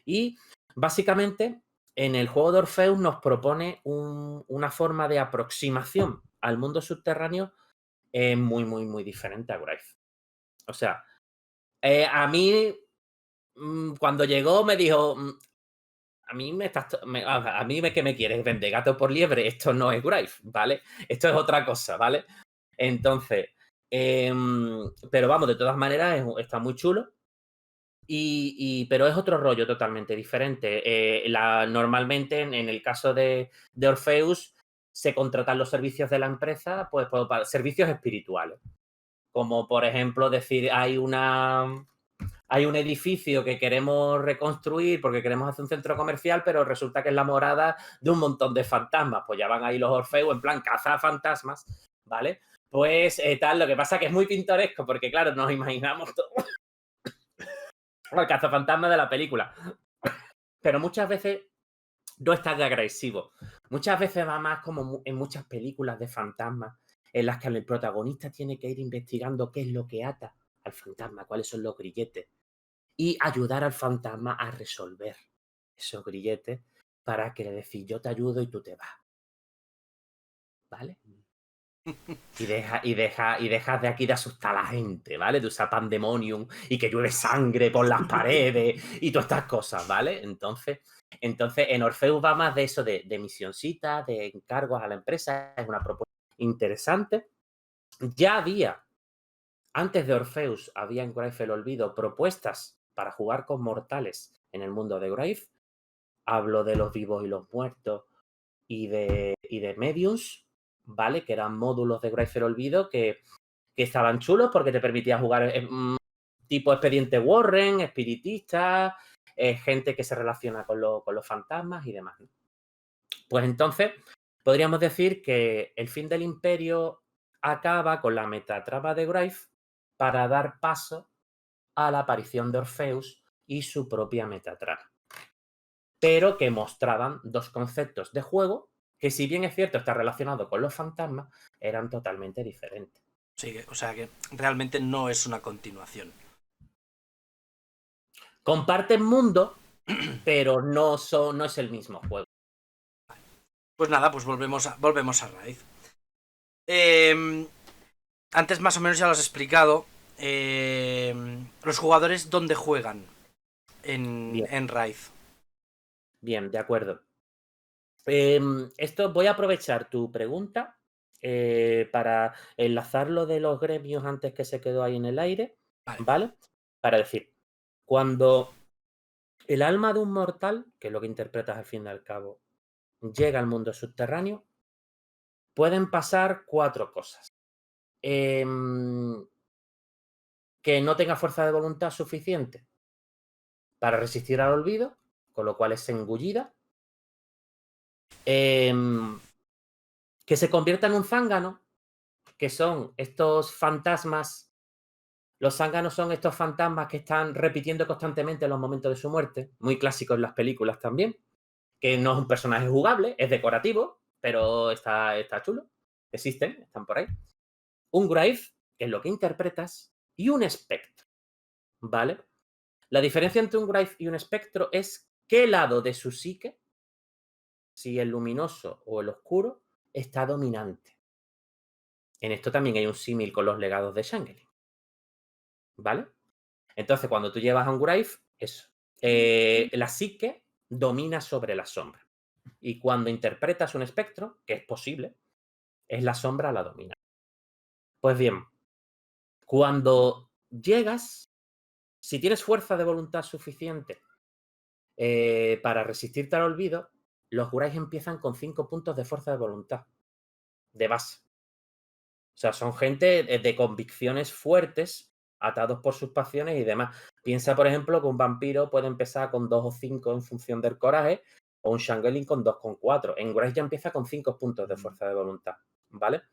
Y básicamente en el juego de Orpheus nos propone una forma de aproximación al mundo subterráneo muy, muy, muy diferente a Graith. O sea, a mí cuando llegó me dijo, a mí que me quieres vender gato por liebre, esto no es Graith, ¿vale? Esto es otra cosa, ¿vale? Entonces, pero vamos, de todas maneras está muy chulo. Pero es otro rollo totalmente diferente. Normalmente, en el caso de Orpheus, se contratan los servicios de la empresa, pues para servicios espirituales. Como por ejemplo decir, hay un edificio que queremos reconstruir porque queremos hacer un centro comercial, pero resulta que es la morada de un montón de fantasmas. Pues ya van ahí los Orfeus en plan caza fantasmas, ¿vale? Pues tal, lo que pasa que es muy pintoresco porque, claro, nos imaginamos todo el cazafantasma de la película. Pero muchas veces no es tan agresivo. Muchas veces va más como en muchas películas de fantasmas, en las que el protagonista tiene que ir investigando qué es lo que ata al fantasma, cuáles son los grilletes, y ayudar al fantasma a resolver esos grilletes para que le decís yo te ayudo y tú te vas. ¿Vale? Y dejas de aquí de asustar a la gente, ¿vale? De usar pandemonium y que llueve sangre por las paredes y todas estas cosas, ¿vale? Entonces en Orpheus va más de eso, de misioncitas, de encargos a la empresa. Es una propuesta interesante. Ya había, antes de Orpheus, había en Grave el Olvido propuestas para jugar con mortales en el mundo de Grave. Hablo de los vivos y los muertos y de mediums, ¿vale? Que eran módulos de Grave el Olvido que estaban chulos porque te permitía jugar tipo Expediente Warren, espiritista, gente que se relaciona con los fantasmas y demás, ¿no? Pues entonces, podríamos decir que el fin del Imperio acaba con la metatrama de Grave para dar paso a la aparición de Orpheus y su propia metatrama. Pero que mostraban dos conceptos de juego que, si bien es cierto está relacionado con los fantasmas, eran totalmente diferentes. Sí, o sea que realmente no es una continuación. Comparten mundo, pero no es el mismo juego. Pues nada, pues volvemos a Raid. Antes más o menos ya lo has explicado. Los jugadores, ¿dónde juegan en Raid? Bien, de acuerdo. Esto voy a aprovechar tu pregunta para enlazar lo de los gremios antes que se quedó ahí en el aire, ¿vale? Para decir, cuando el alma de un mortal, que es lo que interpretas al fin y al cabo, llega al mundo subterráneo, pueden pasar 4 cosas. Que no tenga fuerza de voluntad suficiente para resistir al olvido, con lo cual es engullida. Que se convierta en un zángano, que son estos fantasmas. Los zánganos son estos fantasmas que están repitiendo constantemente los momentos de su muerte, muy clásicos en las películas también, que no es un personaje jugable, es decorativo, pero está chulo. Existen, están por ahí. Un Grave, que es lo que interpretas, y un espectro, ¿vale? La diferencia entre un Grave y un espectro es qué lado de su psique, si el luminoso o el oscuro, está dominante. En esto también hay un símil con los legados de Changeling, ¿vale? Entonces, cuando tú llevas a un Grave, eso, la psique domina sobre la sombra. Y cuando interpretas un espectro, que es posible, es la sombra la domina. Pues bien, cuando llegas, si tienes fuerza de voluntad suficiente para resistirte al olvido, los Graves empiezan con 5 puntos de fuerza de voluntad, de base. O sea, son gente de convicciones fuertes, atados por sus pasiones y demás. Piensa, por ejemplo, que un vampiro puede empezar con 2 o 5 en función del coraje, o un Changeling con 2 con 4. En Grave ya empieza con 5 puntos de fuerza de voluntad, ¿vale?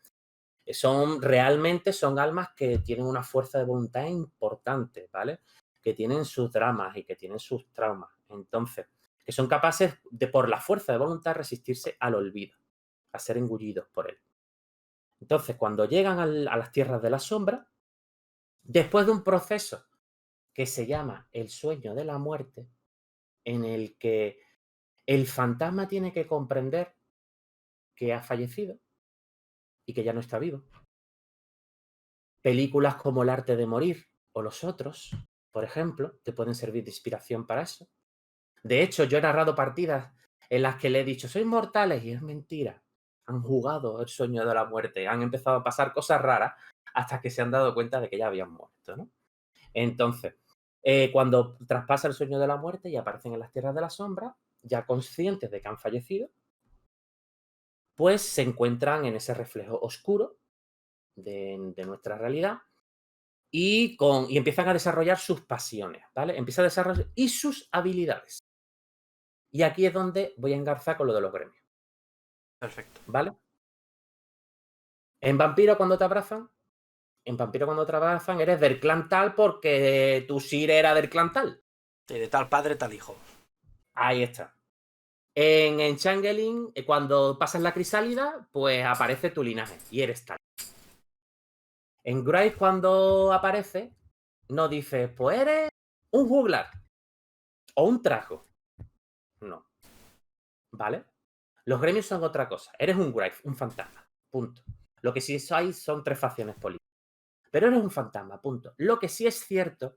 Realmente son almas que tienen una fuerza de voluntad importante, ¿vale? Que tienen sus dramas y que tienen sus traumas. Entonces, que son capaces de, por la fuerza de voluntad, resistirse al olvido, a ser engullidos por él. Entonces, cuando llegan a las tierras de la sombra, después de un proceso que se llama el sueño de la muerte, en el que el fantasma tiene que comprender que ha fallecido y que ya no está vivo. Películas como El arte de morir o Los otros, por ejemplo, te pueden servir de inspiración para eso. De hecho, yo he narrado partidas en las que le he dicho, sois mortales, y es mentira. Han jugado el sueño de la muerte, han empezado a pasar cosas raras hasta que se han dado cuenta de que ya habían muerto, ¿no? Entonces, cuando traspasa el sueño de la muerte y aparecen en las tierras de la sombra, ya conscientes de que han fallecido, pues se encuentran en ese reflejo oscuro de nuestra realidad y empiezan a desarrollar sus pasiones, ¿vale? Empiezan a desarrollar y sus habilidades. Y aquí es donde voy a engarzar con lo de los gremios. Perfecto. ¿Vale? En Vampiro cuando te abrazan, eres del clan tal porque tu Sir era del clan tal. Sí, de tal padre, tal hijo. Ahí está. En Changeling, cuando pasas la crisálida, pues aparece tu linaje y eres tal. En Graves, cuando aparece, no dices, pues eres un juglar o un trajo. No. ¿Vale? Los gremios son otra cosa. Eres un Grave, un fantasma. Punto. Lo que sí hay son 3 facciones políticas. Pero eres un fantasma. Punto. Lo que sí es cierto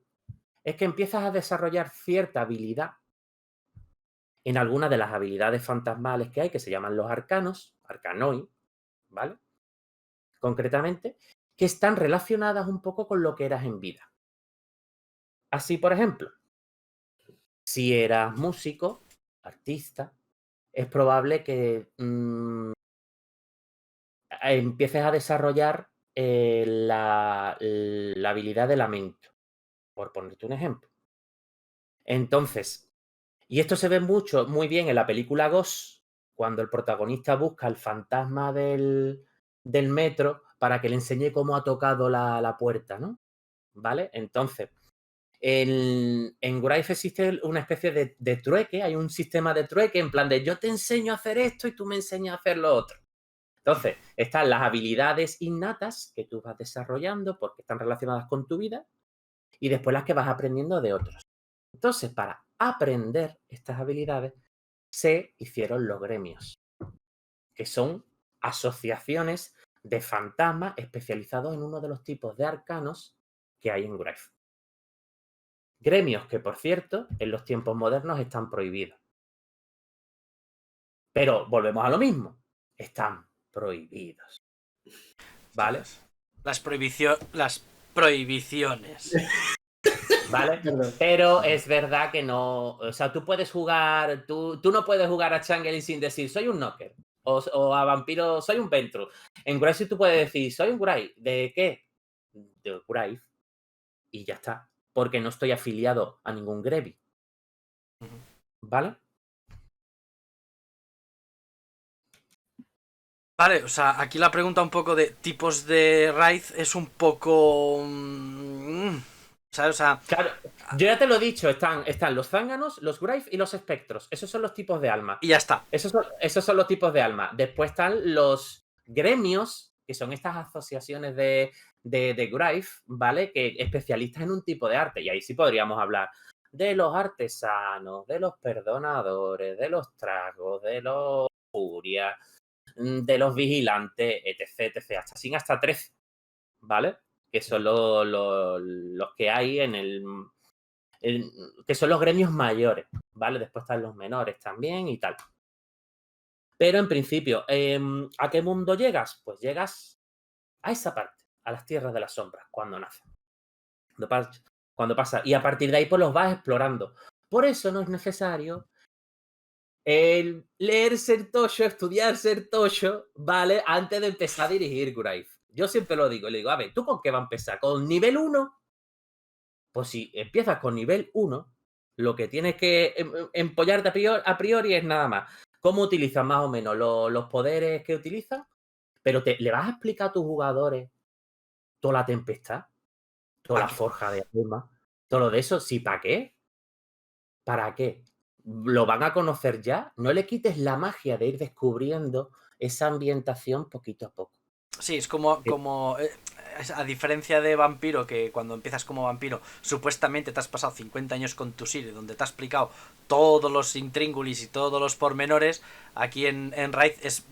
es que empiezas a desarrollar cierta habilidad en algunas de las habilidades fantasmales que hay, que se llaman los arcanos, arcanoi, ¿vale? Concretamente, que están relacionadas un poco con lo que eras en vida. Así, por ejemplo, si eras músico, artista, es probable que empieces a desarrollar la habilidad de lamento, por ponerte un ejemplo. Entonces, y esto se ve muy bien en la película Ghost, cuando el protagonista busca el fantasma del metro para que le enseñe cómo ha tocado la puerta, ¿no? ¿Vale? Entonces, en Grave existe una especie de trueque, hay un sistema de trueque en plan de yo te enseño a hacer esto y tú me enseñas a hacer lo otro. Entonces, están las habilidades innatas que tú vas desarrollando porque están relacionadas con tu vida y después las que vas aprendiendo de otros. Entonces, para aprender estas habilidades, se hicieron los gremios, que son asociaciones de fantasmas especializados en uno de los tipos de arcanos que hay en Grave. Gremios que, por cierto, en los tiempos modernos están prohibidos. Pero volvemos a lo mismo. Están prohibidos. ¿Vale? Las prohibiciones. ¿Vale? Perdón. Pero es verdad que no. O sea, tú puedes jugar. Tú no puedes jugar a Changeling sin decir soy un Knocker. O a Vampiro soy un Ventru. En Grave tú puedes decir soy un Grave. ¿De qué? De Grave. Y ya está. Porque no estoy afiliado a ningún Grevy. ¿Vale? Vale, o sea, aquí la pregunta un poco de tipos de raid es un poco... ¿sabes? O sea... Claro, yo ya te lo he dicho, están los zánganos, los Grave y los espectros. Esos son los tipos de alma. Y ya está. Esos son los tipos de alma. Después están los gremios, que son estas asociaciones de Grave, ¿vale? Que especialistas en un tipo de arte. Y ahí sí podríamos hablar de los artesanos, de los perdonadores, de los tragos, de los furias, de los vigilantes, etc. Hasta 13, ¿vale? Que son los que hay que son los gremios mayores, ¿vale? Después están los menores también y tal. Pero en principio, ¿a qué mundo llegas? Pues llegas a esa parte, a las tierras de las sombras, cuando nace. Cuando pasa. Y a partir de ahí, pues los vas explorando. Por eso no es necesario leer ser tocho, estudiar ser tocho, ¿vale? Antes de empezar a dirigir Grave. Yo siempre lo digo, le digo, a ver, ¿tú con qué va a empezar? ¿Con nivel 1? Pues si empiezas con nivel 1, lo que tienes que empollarte a priori es nada más. ¿Cómo utilizas más o menos los poderes que utilizas? Pero le vas a explicar a tus jugadores toda la tempestad, toda la forja de alma, todo lo de eso. ¿Sí para qué? ¿Para qué? Lo van a conocer ya. No le quites la magia de ir descubriendo esa ambientación poquito a poco. Sí, es como a diferencia de Vampiro, que cuando empiezas como vampiro, supuestamente te has pasado 50 años con tu Sire, donde te ha explicado todos los intríngulis y todos los pormenores, aquí en Raid es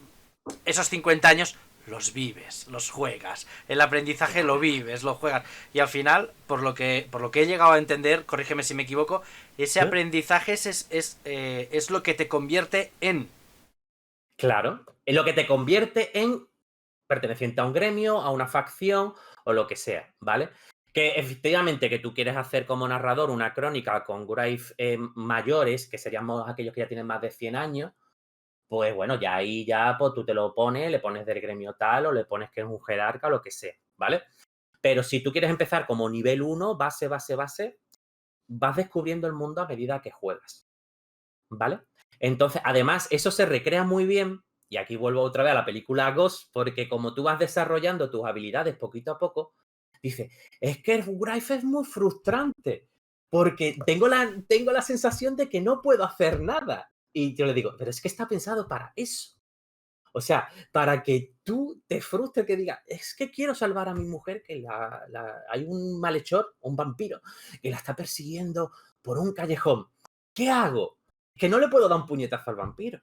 esos 50 años los vives, los juegas, el aprendizaje lo vives, lo juegas, y al final, por lo que he llegado a entender, corrígeme si me equivoco, ese aprendizaje es lo que te convierte en... Claro, es lo que te convierte en perteneciente a un gremio, a una facción o lo que sea, ¿vale? Que efectivamente que tú quieres hacer como narrador una crónica con Grave mayores, que seríamos aquellos que ya tienen más de 100 años, pues bueno, ya ahí ya pues, tú te lo pones, le pones del gremio tal o le pones que es un jerarca o lo que sea, ¿vale? Pero si tú quieres empezar como nivel 1, base, vas descubriendo el mundo a medida que juegas, ¿vale? Entonces, además, eso se recrea muy bien. Y aquí vuelvo otra vez a la película Ghost, porque como tú vas desarrollando tus habilidades poquito a poco, dices, es que el Grave es muy frustrante, porque tengo la sensación de que no puedo hacer nada. Y yo le digo, pero es que está pensado para eso. O sea, para que tú te frustres, que digas, es que quiero salvar a mi mujer, que hay un malhechor, un vampiro, que la está persiguiendo por un callejón. ¿Qué hago? Que no le puedo dar un puñetazo al vampiro.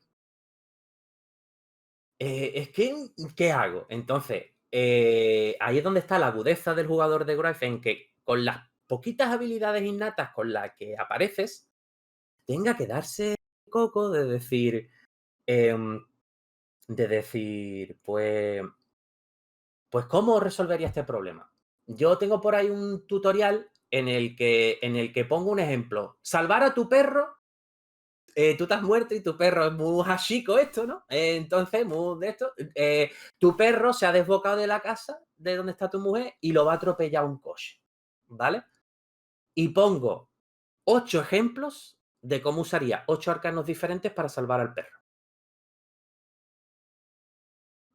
¿Qué hago? Entonces, ahí es donde está la agudeza del jugador de Graves, en que con las poquitas habilidades innatas con las que apareces, tenga que darse coco de decir, pues, ¿cómo resolvería este problema? Yo tengo por ahí un tutorial en el que pongo un ejemplo. Salvar a tu perro, tú te has muerto y tu perro es muy hashico esto, ¿no? Entonces, muy de esto. Tu perro se ha desbocado de la casa de donde está tu mujer y lo va a atropellar un coche, ¿vale? Y pongo 8 ejemplos de cómo usaría 8 arcanos diferentes para salvar al perro.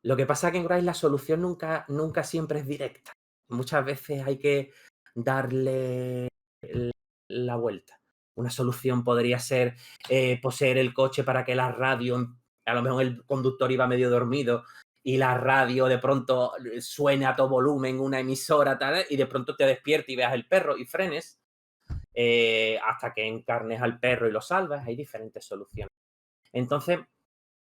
Lo que pasa es que en Grace la solución nunca siempre es directa. Muchas veces hay que darle la vuelta. Una solución podría ser poseer el coche para que la radio, a lo mejor el conductor iba medio dormido y la radio de pronto suene a todo volumen, una emisora, tal, y de pronto te despiertes y veas el perro y frenes hasta que encarnes al perro y lo salvas. Hay diferentes soluciones. Entonces,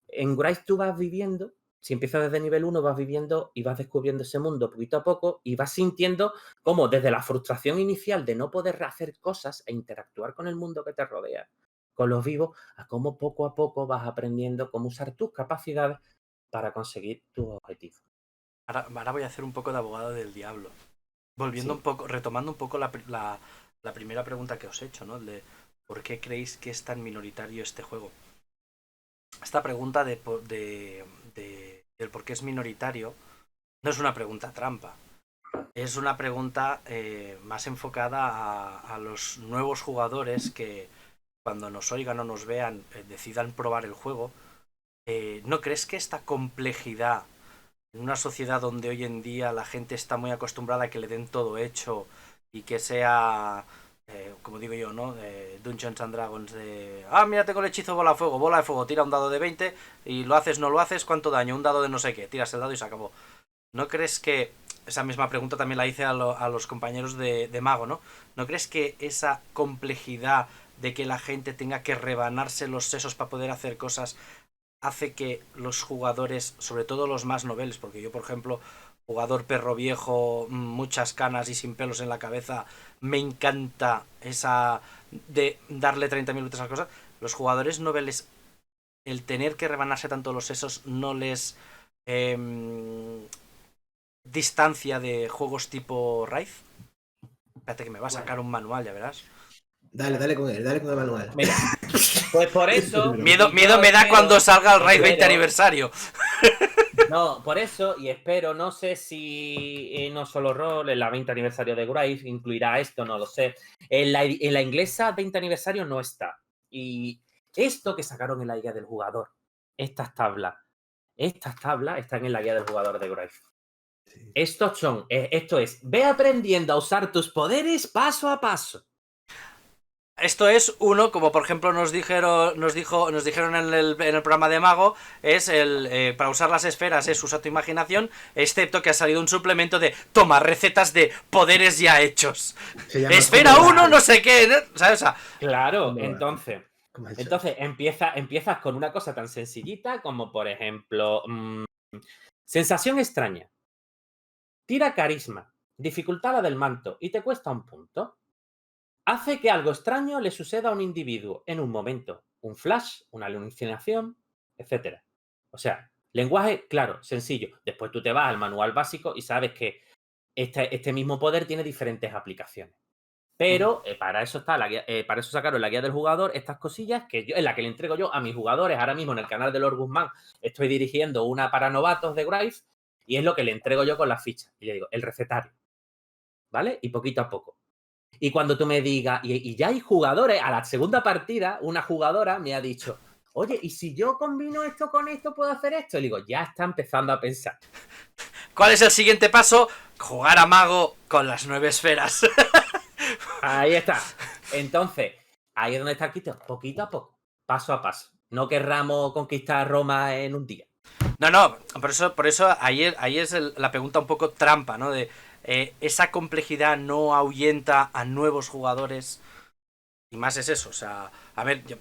en Grace tú vas viviendo. Si empiezas desde nivel 1, vas viviendo y vas descubriendo ese mundo poquito a poco y vas sintiendo cómo desde la frustración inicial de no poder hacer cosas e interactuar con el mundo que te rodea, con los vivos, a cómo poco a poco vas aprendiendo cómo usar tus capacidades para conseguir tus objetivos. Ahora voy a hacer un poco de abogado del diablo. Volviendo Sí. un poco, retomando un poco la primera pregunta que os he hecho, ¿no? El de ¿por qué creéis que es tan minoritario este juego? Esta pregunta del por qué es minoritario no es una pregunta trampa. Es una pregunta más enfocada a los nuevos jugadores que cuando nos oigan o nos vean decidan probar el juego. ¿No crees que esta complejidad en una sociedad donde hoy en día la gente está muy acostumbrada a que le den todo hecho y que sea, como digo yo, ¿no? Dungeons and Dragons mira, tengo el hechizo bola de fuego, tira un dado de 20 y lo haces, no lo haces, ¿cuánto daño? Un dado de no sé qué, tiras el dado y se acabó. ¿No crees que esa misma pregunta también la hice a los compañeros de Mago, ¿no? ¿No crees que esa complejidad de que la gente tenga que rebanarse los sesos para poder hacer cosas hace que los jugadores, sobre todo los más noveles, porque yo, por ejemplo, jugador perro viejo, muchas canas y sin pelos en la cabeza, me encanta esa de darle 30 minutos a las cosas, los jugadores noveles, el tener que rebanarse tanto los sesos no les distancia de juegos tipo Raid? Espérate que me va a sacar un manual, ya verás. Dale con el manual. Mira, pues por eso... Miedo me da cuando salga el Raid 20 aniversario. No, por eso, y espero, no sé si No Solo Roll, en la 20 aniversario de Graves, incluirá esto, no lo sé. En la inglesa 20 aniversario no está. Y esto que sacaron en la guía del jugador, estas tablas están en la guía del jugador de Graves. Sí. Esto es, ve aprendiendo a usar tus poderes paso a paso. Esto es uno, como por ejemplo nos dijeron en el programa de Mago, es para usar las esferas es usa tu imaginación, excepto que ha salido un suplemento de toma recetas de poderes ya hechos. Esfera 1, no sé qué, ¿sabes? Claro, No, entonces empiezas con una cosa tan sencillita como, por ejemplo, sensación extraña. Tira carisma, dificultad la del manto y te cuesta 1 punto. Hace que algo extraño le suceda a un individuo en un momento, un flash, una alucinación, etc. O sea, lenguaje claro, sencillo. Después tú te vas al manual básico y sabes que este mismo poder tiene diferentes aplicaciones. Pero para eso está la guía, para eso sacaron la guía del jugador estas cosillas en la que le entrego yo a mis jugadores. Ahora mismo en el canal de Lord Guzmán estoy dirigiendo una para novatos de Graves y es lo que le entrego yo con las fichas. Y le digo, el recetario. ¿Vale? Y poquito a poco. Y cuando tú me digas, y ya hay jugadores, a la segunda partida, una jugadora me ha dicho, oye, ¿y si yo combino esto con esto, puedo hacer esto? Y le digo, ya está empezando a pensar. ¿Cuál es el siguiente paso? Jugar a Mago con las 9 esferas. Ahí está. Entonces, ahí es donde está el quito, poquito a poco, paso a paso. no querramos conquistar Roma en un día. No, por eso ahí es la pregunta un poco trampa, ¿no? De esa complejidad no ahuyenta a nuevos jugadores. Y más es eso, o sea, a ver, yo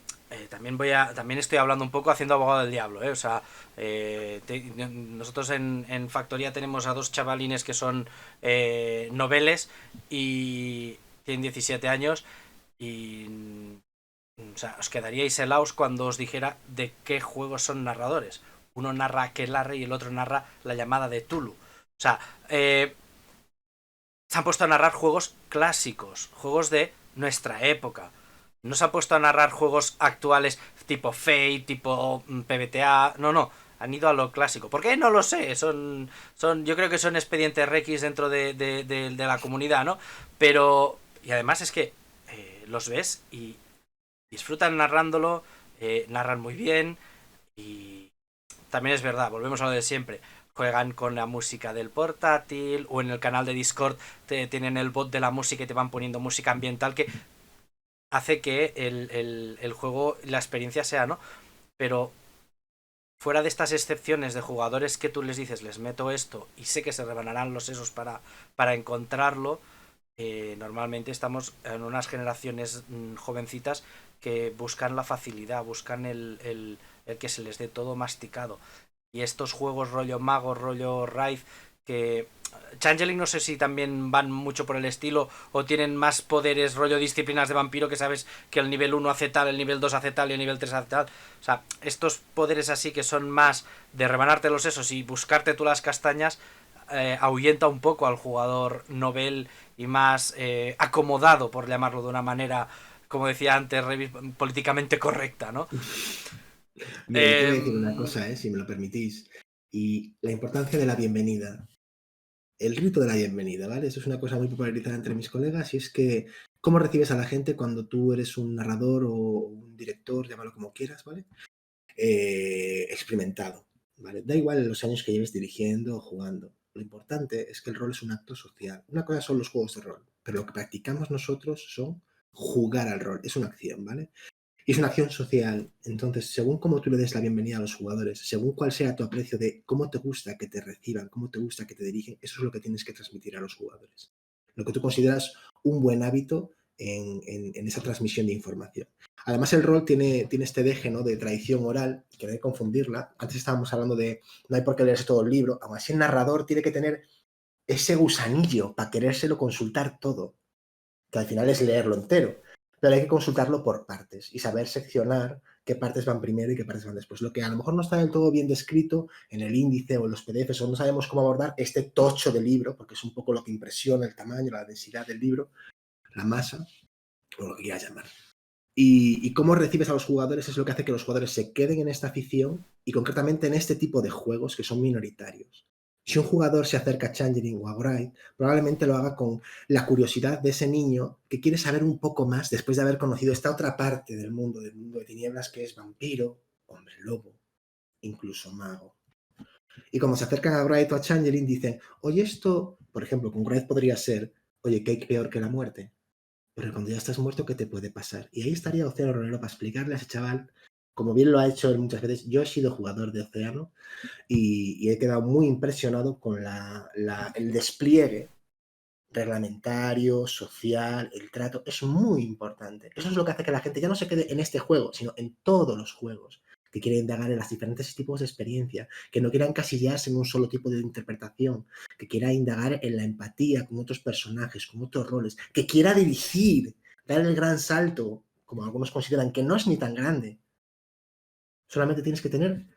también estoy hablando un poco haciendo abogado del diablo, ¿eh? O sea, nosotros en Factoría tenemos a 2 chavalines que son noveles y tienen 17 años y, o sea, os quedaríais helados cuando os dijera de qué juegos son narradores. Uno narra Aquelarre y el otro narra La llamada de Tulu. O sea, se han puesto a narrar juegos clásicos, juegos de nuestra época. No se ha puesto a narrar juegos actuales tipo Fate, tipo PBTA. No. Han ido a lo clásico. ¿Por qué? No lo sé. Yo creo que son expedientes Rex dentro de la comunidad, ¿no? Pero. Y además es que los ves y disfrutan narrándolo. Narran muy bien. Y también es verdad, volvemos a lo de siempre. Juegan con la música del portátil o en el canal de Discord tienen el bot de la música y te van poniendo música ambiental que hace que el juego, la experiencia sea, ¿no? Pero fuera de estas excepciones de jugadores que tú les dices, les meto esto y sé que se rebanarán los sesos para encontrarlo, normalmente estamos en unas generaciones jovencitas que buscan la facilidad, buscan el que se les dé todo masticado. Y estos juegos rollo mago, rollo raid, que Changeling no sé si también van mucho por el estilo o tienen más poderes rollo disciplinas de vampiro que sabes que el nivel 1 hace tal, el nivel 2 hace tal y el nivel 3 hace tal. O sea, estos poderes así que son más de rebanarte los sesos y buscarte tú las castañas, ahuyenta un poco al jugador novel y más acomodado, por llamarlo de una manera, como decía antes, políticamente correcta, ¿no? Mira, yo te voy a decir una cosa, si me lo permitís. Y la importancia de la bienvenida. El rito de la bienvenida, ¿vale? Eso es una cosa muy popularizada entre mis colegas y es que cómo recibes a la gente cuando tú eres un narrador o un director, llámalo como quieras, ¿vale? Experimentado, ¿vale? Da igual los años que lleves dirigiendo o jugando. Lo importante es que el rol es un acto social. Una cosa son los juegos de rol, pero lo que practicamos nosotros son jugar al rol. Es una acción, ¿vale? Y es una acción social. Entonces, según cómo tú le des la bienvenida a los jugadores, según cuál sea tu aprecio de cómo te gusta que te reciban, cómo te gusta que te dirigen, eso es lo que tienes que transmitir a los jugadores. Lo que tú consideras un buen hábito en esa transmisión de información. Además, el rol tiene este deje, ¿no?, de tradición oral, que no hay que confundirla. Antes estábamos hablando de no hay por qué leerse todo el libro. Aún así, el narrador tiene que tener ese gusanillo para querérselo consultar todo, que al final es leerlo entero. Pero hay que consultarlo por partes y saber seccionar qué partes van primero y qué partes van después. Lo que a lo mejor no está del todo bien descrito en el índice o en los PDFs o no sabemos cómo abordar este tocho de libro, porque es un poco lo que impresiona el tamaño, la densidad del libro, la masa, o lo que quieras llamar. Y cómo recibes a los jugadores es lo que hace que los jugadores se queden en esta afición y concretamente en este tipo de juegos que son minoritarios. Si un jugador se acerca a Changeling o a Bright, probablemente lo haga con la curiosidad de ese niño que quiere saber un poco más después de haber conocido esta otra parte del mundo de tinieblas que es vampiro, hombre lobo, incluso mago. Y como se acercan a Bright o a Changeling dicen, oye, esto, por ejemplo, con Bright podría ser, oye, ¿qué hay peor que la muerte? Pero cuando ya estás muerto, ¿qué te puede pasar? Y ahí estaría Océano Rolero para explicarle a ese chaval, como bien lo ha hecho él muchas veces. Yo he sido jugador de Océano y he quedado muy impresionado con el despliegue reglamentario, social, el trato. Es muy importante. Eso es lo que hace que la gente ya no se quede en este juego, sino en todos los juegos, que quieren indagar en los diferentes tipos de experiencia, que no quieran encasillarse en un solo tipo de interpretación, que quiera indagar en la empatía con otros personajes, con otros roles, que quiera dirigir, dar el gran salto, como algunos consideran que no es ni tan grande. Solamente tienes que tener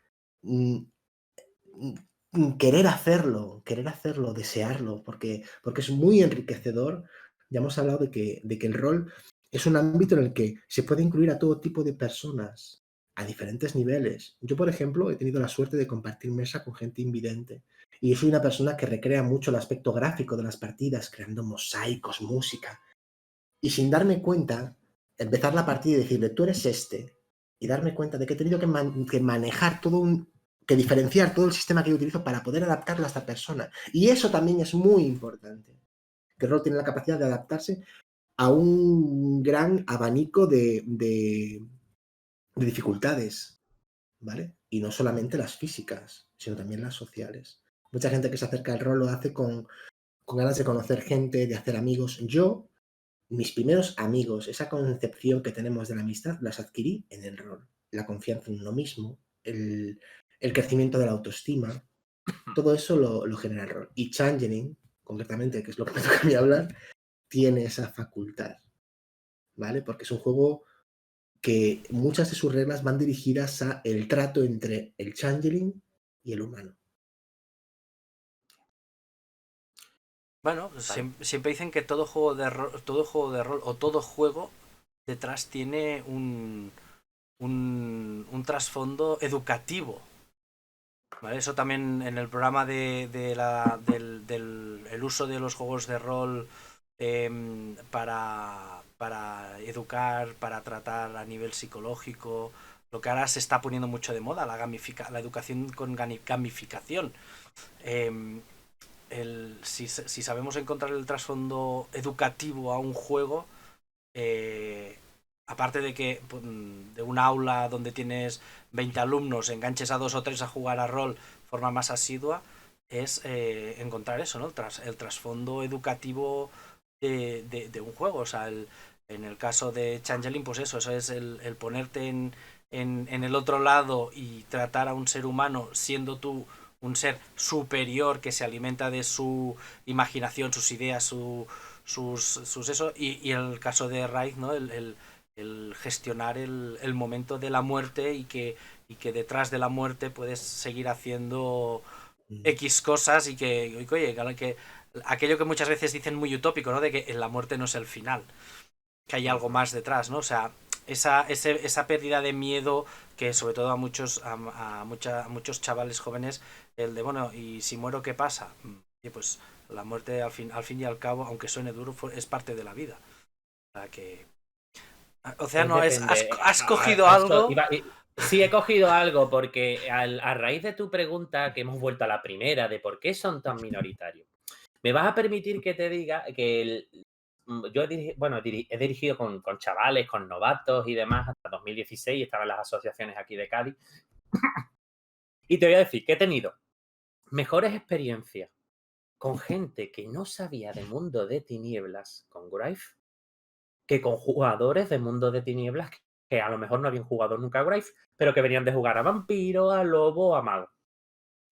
querer hacerlo, desearlo, porque es muy enriquecedor. Ya hemos hablado de que el rol es un ámbito en el que se puede incluir a todo tipo de personas, a diferentes niveles. Yo, por ejemplo, he tenido la suerte de compartir mesa con gente invidente y soy una persona que recrea mucho el aspecto gráfico de las partidas, creando mosaicos, música. Y sin darme cuenta, empezar la partida y decirle, tú eres este, y darme cuenta de que he tenido que manejar que diferenciar todo el sistema que yo utilizo para poder adaptarlo a esta persona. Y eso también es muy importante. Que el rol tiene la capacidad de adaptarse a un gran abanico de dificultades. ¿vale? Y no solamente las físicas, sino también las sociales. Mucha gente que se acerca al rol lo hace con ganas de conocer gente, de hacer amigos. Yo, mis primeros amigos, esa concepción que tenemos de la amistad, las adquirí en el rol. La confianza en uno mismo, el crecimiento de la autoestima, todo eso lo genera el rol. Y Changeling, concretamente, que es lo que me toca a mí hablar, tiene esa facultad, ¿vale? Porque es un juego que muchas de sus reglas van dirigidas a el trato entre el Changeling y el humano. Bueno, Vale. siempre dicen que todo juego de rol o todo juego detrás tiene un trasfondo educativo. ¿Vale? Eso también en el programa del el uso de los juegos de rol para educar, para tratar a nivel psicológico. Lo que ahora se está poniendo mucho de moda, la educación con gamificación. Eh, si sabemos encontrar el trasfondo educativo a un juego, eh, aparte de que de un aula donde tienes 20 alumnos enganches a 2 o 3 a jugar a rol de forma más asidua, es encontrar eso, ¿no? El trasfondo educativo de un juego. O sea, en el caso de Changeling, pues eso es el ponerte en el otro lado y tratar a un ser humano siendo tú un ser superior que se alimenta de su imaginación, sus ideas, sus eso, y en el caso de Raid, ¿no? El gestionar el momento de la muerte y que detrás de la muerte puedes seguir haciendo X cosas y que, oye, que aquello que muchas veces dicen muy utópico, ¿no? De que la muerte no es el final, que hay algo más detrás, ¿no? O sea, esa pérdida de miedo que sobre todo a muchos chavales jóvenes, el de, bueno, ¿y si muero qué pasa? Y pues la muerte al fin y al cabo, aunque suene duro, es parte de la vida. O sea que... Pues Océano, depende. has cogido algo... Sí, he cogido algo porque a raíz de tu pregunta, que hemos vuelto a la primera, de por qué son tan minoritarios, me vas a permitir que te diga que yo he dirigido con chavales, con novatos y demás hasta 2016, estaba en las asociaciones aquí de Cádiz. Y te voy a decir que he tenido mejores experiencias con gente que no sabía de Mundo de Tinieblas con Grave que con jugadores de Mundo de Tinieblas que a lo mejor no habían jugado nunca a Grave, pero que venían de jugar a vampiro, a lobo, a mago.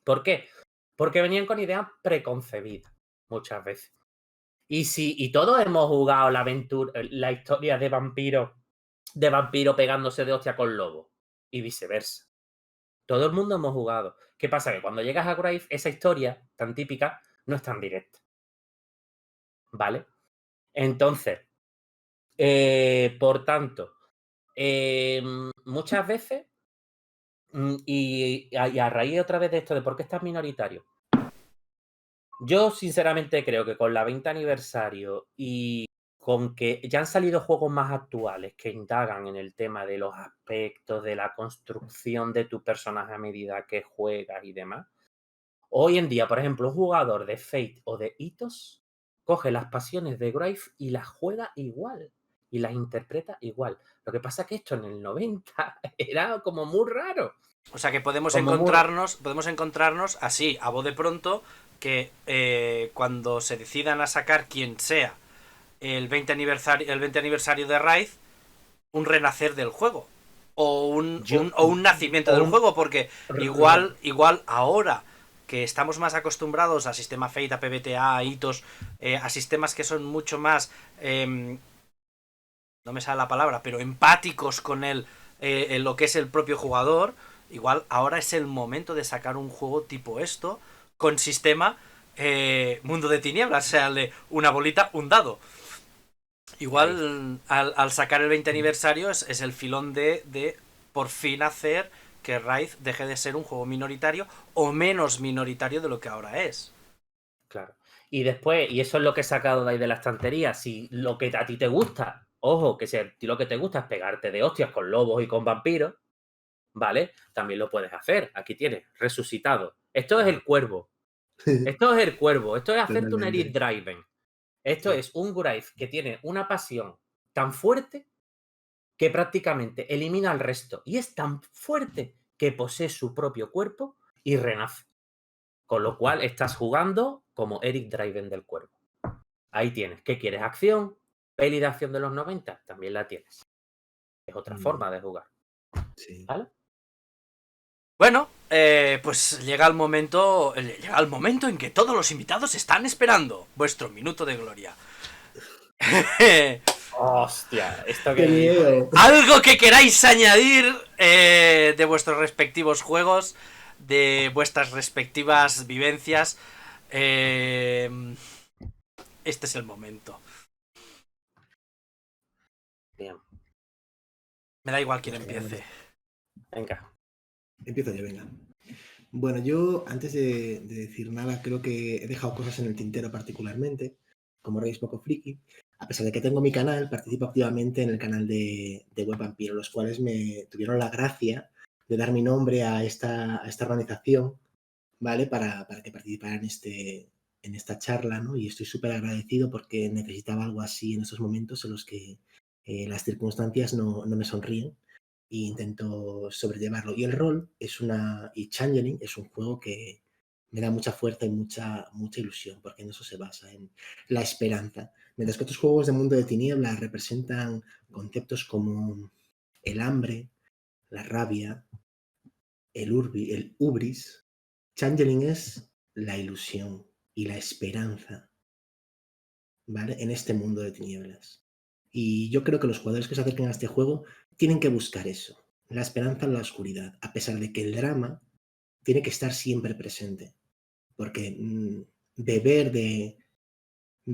¿Por qué? Porque venían con ideas preconcebidas muchas veces. Y todos hemos jugado la historia de vampiro pegándose de hostia con lobo y viceversa. Todo el mundo hemos jugado. ¿Qué pasa? Que cuando llegas a Grave, esa historia tan típica no es tan directa. ¿Vale? Entonces, por tanto, muchas veces, y a raíz otra vez de esto de por qué estás minoritario, yo sinceramente creo que con la 20 aniversario y con que ya han salido juegos más actuales que indagan en el tema de los aspectos, de la construcción de tu personaje a medida que juegas y demás, hoy en día, por ejemplo, un jugador de Fate o de Ethos coge las pasiones de Grave y las juega igual y las interpreta igual. Lo que pasa es que esto en el 90 era como muy raro. O sea que Como muy... podemos encontrarnos así, a voz de pronto, que cuando se decidan a sacar quien sea el 20 aniversario de Raid, un renacer del juego. O un nacimiento del juego, porque igual ahora que estamos más acostumbrados a sistema Fate, a PBTA, a hitos, a sistemas que son mucho más, no me sale la palabra, pero empáticos con lo que es el propio jugador, igual ahora es el momento de sacar un juego tipo esto, con sistema Mundo de Tinieblas, o sea, de una bolita, un dado. Igual al sacar el 20 aniversario es el filón de por fin hacer que Raid deje de ser un juego minoritario o menos minoritario de lo que ahora es. Claro. Y después, y eso es lo que he sacado de ahí de la estantería, si lo que a ti te gusta, ojo, que si a ti lo que te gusta es pegarte de hostias con lobos y con vampiros, ¿vale? También lo puedes hacer. Aquí tienes, resucitado. Esto es el cuervo. Esto es el cuervo. Esto es hacerte un Elite Driven. Esto es un Grave que tiene una pasión tan fuerte que prácticamente elimina al resto. Y es tan fuerte que posee su propio cuerpo y renace. Con lo cual estás jugando como Eric Draven del Cuervo. Ahí tienes. ¿Qué quieres? ¿Acción? ¿Peli de acción de los 90? También la tienes. Es otra forma de jugar. Sí. ¿Vale? Bueno, pues llega el momento en que todos los invitados están esperando vuestro minuto de gloria. Hostia, esto ¡Qué que... miedo! Algo que queráis añadir de vuestros respectivos juegos, de vuestras respectivas vivencias. Este es el momento. Bien. Me da igual quién empiece. Venga. Empiezo yo, venga. Bueno, yo antes de decir nada, creo que he dejado cosas en el tintero particularmente, como Reyes Poco Friki. A pesar de que tengo mi canal, participo activamente en el canal de Web Vampiro, los cuales me tuvieron la gracia de dar mi nombre a esta organización, ¿vale? Para que participara en esta charla, ¿no? Y estoy súper agradecido porque necesitaba algo así en estos momentos en los que las circunstancias no me sonríen e intento sobrellevarlo. Y el rol y Changeling es un juego que me da mucha fuerza y mucha ilusión, porque en eso se basa, en la esperanza. Mientras que otros juegos de mundo de tinieblas representan conceptos como el hambre, la rabia, el hubris, Changeling es la ilusión y la esperanza, ¿vale? En este mundo de tinieblas. Y yo creo que los jugadores que se acerquen a este juego tienen que buscar eso, la esperanza en la oscuridad, a pesar de que el drama tiene que estar siempre presente, porque beber de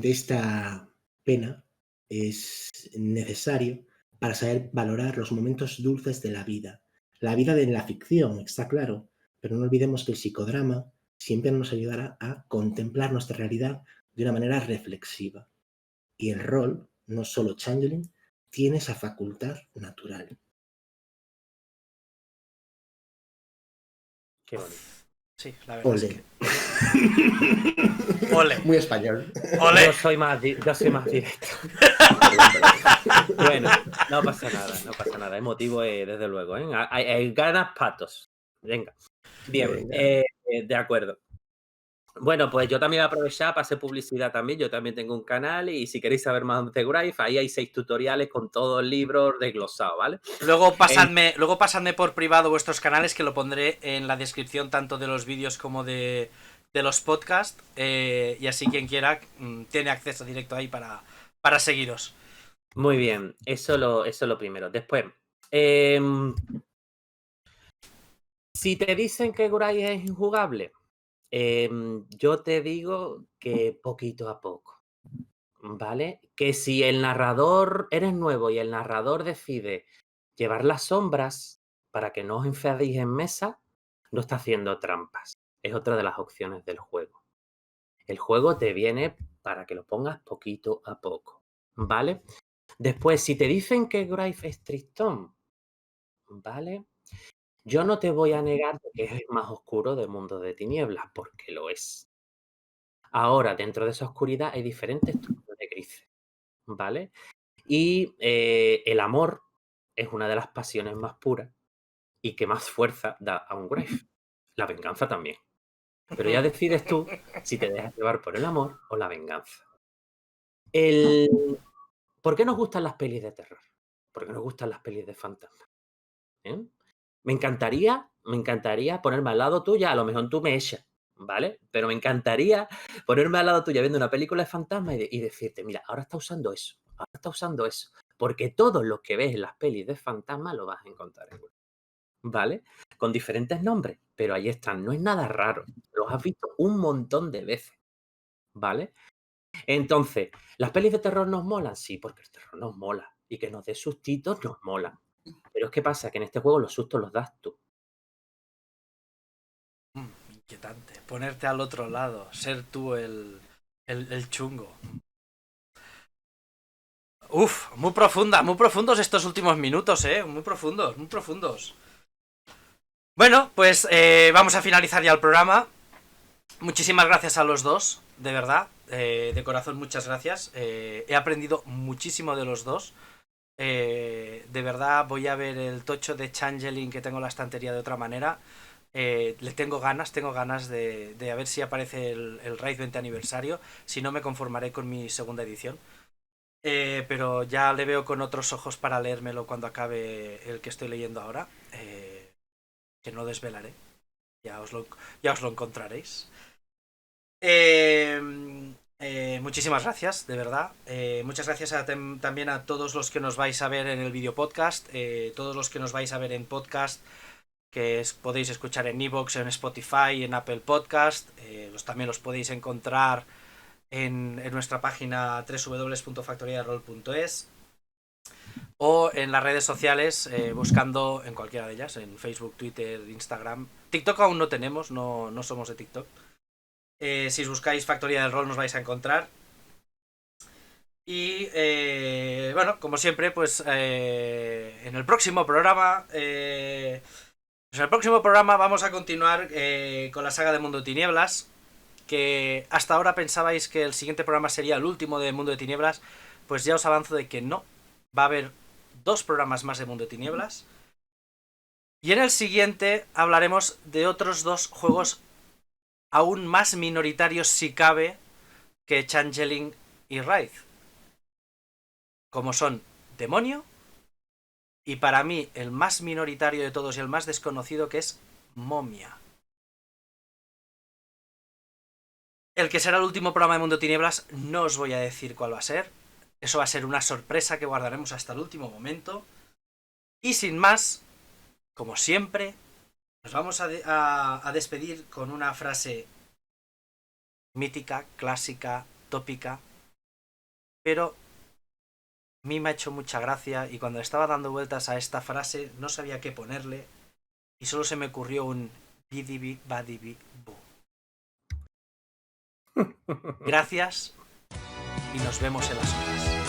esta pena es necesario para saber valorar los momentos dulces de la vida de la ficción, está claro, pero no olvidemos que el psicodrama siempre nos ayudará a contemplar nuestra realidad de una manera reflexiva. Y el rol, no solo Changeling, tiene esa facultad natural. Qué bonito. Sí, la verdad Ole. es que... Ole. Muy español. Ole. Yo soy más directo. Bueno, no pasa nada. Emotivo, desde luego, ¿eh? Hay ganas patos. Venga. Bien, Venga. de acuerdo. Bueno, pues yo también voy a aprovechar para hacer publicidad también. Yo también tengo un canal y si queréis saber más de Graif, ahí hay 6 tutoriales con todos los libros desglosados, ¿vale? Luego pasadme por privado vuestros canales, que lo pondré en la descripción tanto de los vídeos como de los podcasts, y así quien quiera tiene acceso directo ahí para seguiros. Muy bien, eso lo primero. Después, si te dicen que Graif es injugable, yo te digo que poquito a poco, ¿vale? Que si el narrador, eres nuevo y el narrador decide llevar las sombras para que no os enfadéis en mesa, no está haciendo trampas. Es otra de las opciones del juego. El juego te viene para que lo pongas poquito a poco, ¿vale? Después, si te dicen que Graif es tristón, ¿vale? Yo no te voy a negar que es el más oscuro del mundo de tinieblas, porque lo es. Ahora, dentro de esa oscuridad hay diferentes tonos de grises, ¿vale? Y el amor es una de las pasiones más puras y que más fuerza da a un Graif. La venganza también. Pero ya decides tú si te dejas llevar por el amor o la venganza. ¿Por qué nos gustan las pelis de terror? ¿Por qué nos gustan las pelis de fantasmas? ¿Eh? Me encantaría ponerme al lado tuya, a lo mejor tú me echas, ¿vale? Pero me encantaría ponerme al lado tuya viendo una película de fantasmas y decirte, mira, ahora está usando eso, porque todo lo que ves en las pelis de fantasmas lo vas a encontrar en Google, ¿vale? Con diferentes nombres, pero ahí están, no es nada raro, los has visto un montón de veces, ¿vale? Entonces, ¿las pelis de terror nos molan? Sí, porque el terror nos mola y que nos dé sustitos nos mola. Pero ¿qué pasa? Que en este juego los sustos los das tú. Inquietante. Ponerte al otro lado. Ser tú el chungo. Uf, muy profundos estos últimos minutos, muy profundos. Bueno, pues vamos a finalizar ya el programa. Muchísimas gracias a los dos, de verdad, de corazón muchas gracias. He aprendido muchísimo de los dos. De verdad voy a ver el tocho de Changeling que tengo en la estantería de otra manera. Le tengo ganas de a ver si aparece el Raid 20 aniversario. Si no, me conformaré con mi segunda edición. Pero ya le veo con otros ojos para leérmelo cuando acabe el que estoy leyendo ahora. Que no desvelaré. Ya os lo encontraréis. Muchísimas gracias, de verdad. Muchas gracias también a todos los que nos vais a ver en el video podcast. Todos los que nos vais a ver en podcast, que podéis escuchar en iVoox, en Spotify, en Apple Podcast. También los podéis encontrar en nuestra página www.factoriaderol.es o en las redes sociales, buscando en cualquiera de ellas, en Facebook, Twitter, Instagram. TikTok aún no tenemos, no somos de TikTok. Si os buscáis Factoría del Rol nos vais a encontrar. Y bueno, como siempre, pues en el próximo programa vamos a continuar con la saga de Mundo de Tinieblas. Que hasta ahora pensabais que el siguiente programa sería el último de Mundo de Tinieblas. Pues ya os avanzo de que no. Va a haber 2 programas más de Mundo de Tinieblas. Y en el siguiente hablaremos de otros 2 juegos aún más minoritarios, si cabe, que Changeling y Raid. Como son Demonio y, para mí, el más minoritario de todos y el más desconocido, que es Momia. El que será el último programa de Mundo Tinieblas no os voy a decir cuál va a ser. Eso va a ser una sorpresa que guardaremos hasta el último momento. Y sin más, como siempre, nos vamos a despedir con una frase mítica, clásica, tópica, pero a mí me ha hecho mucha gracia y cuando estaba dando vueltas a esta frase no sabía qué ponerle y solo se me ocurrió un bidibi badibi bu. Gracias y nos vemos en las horas.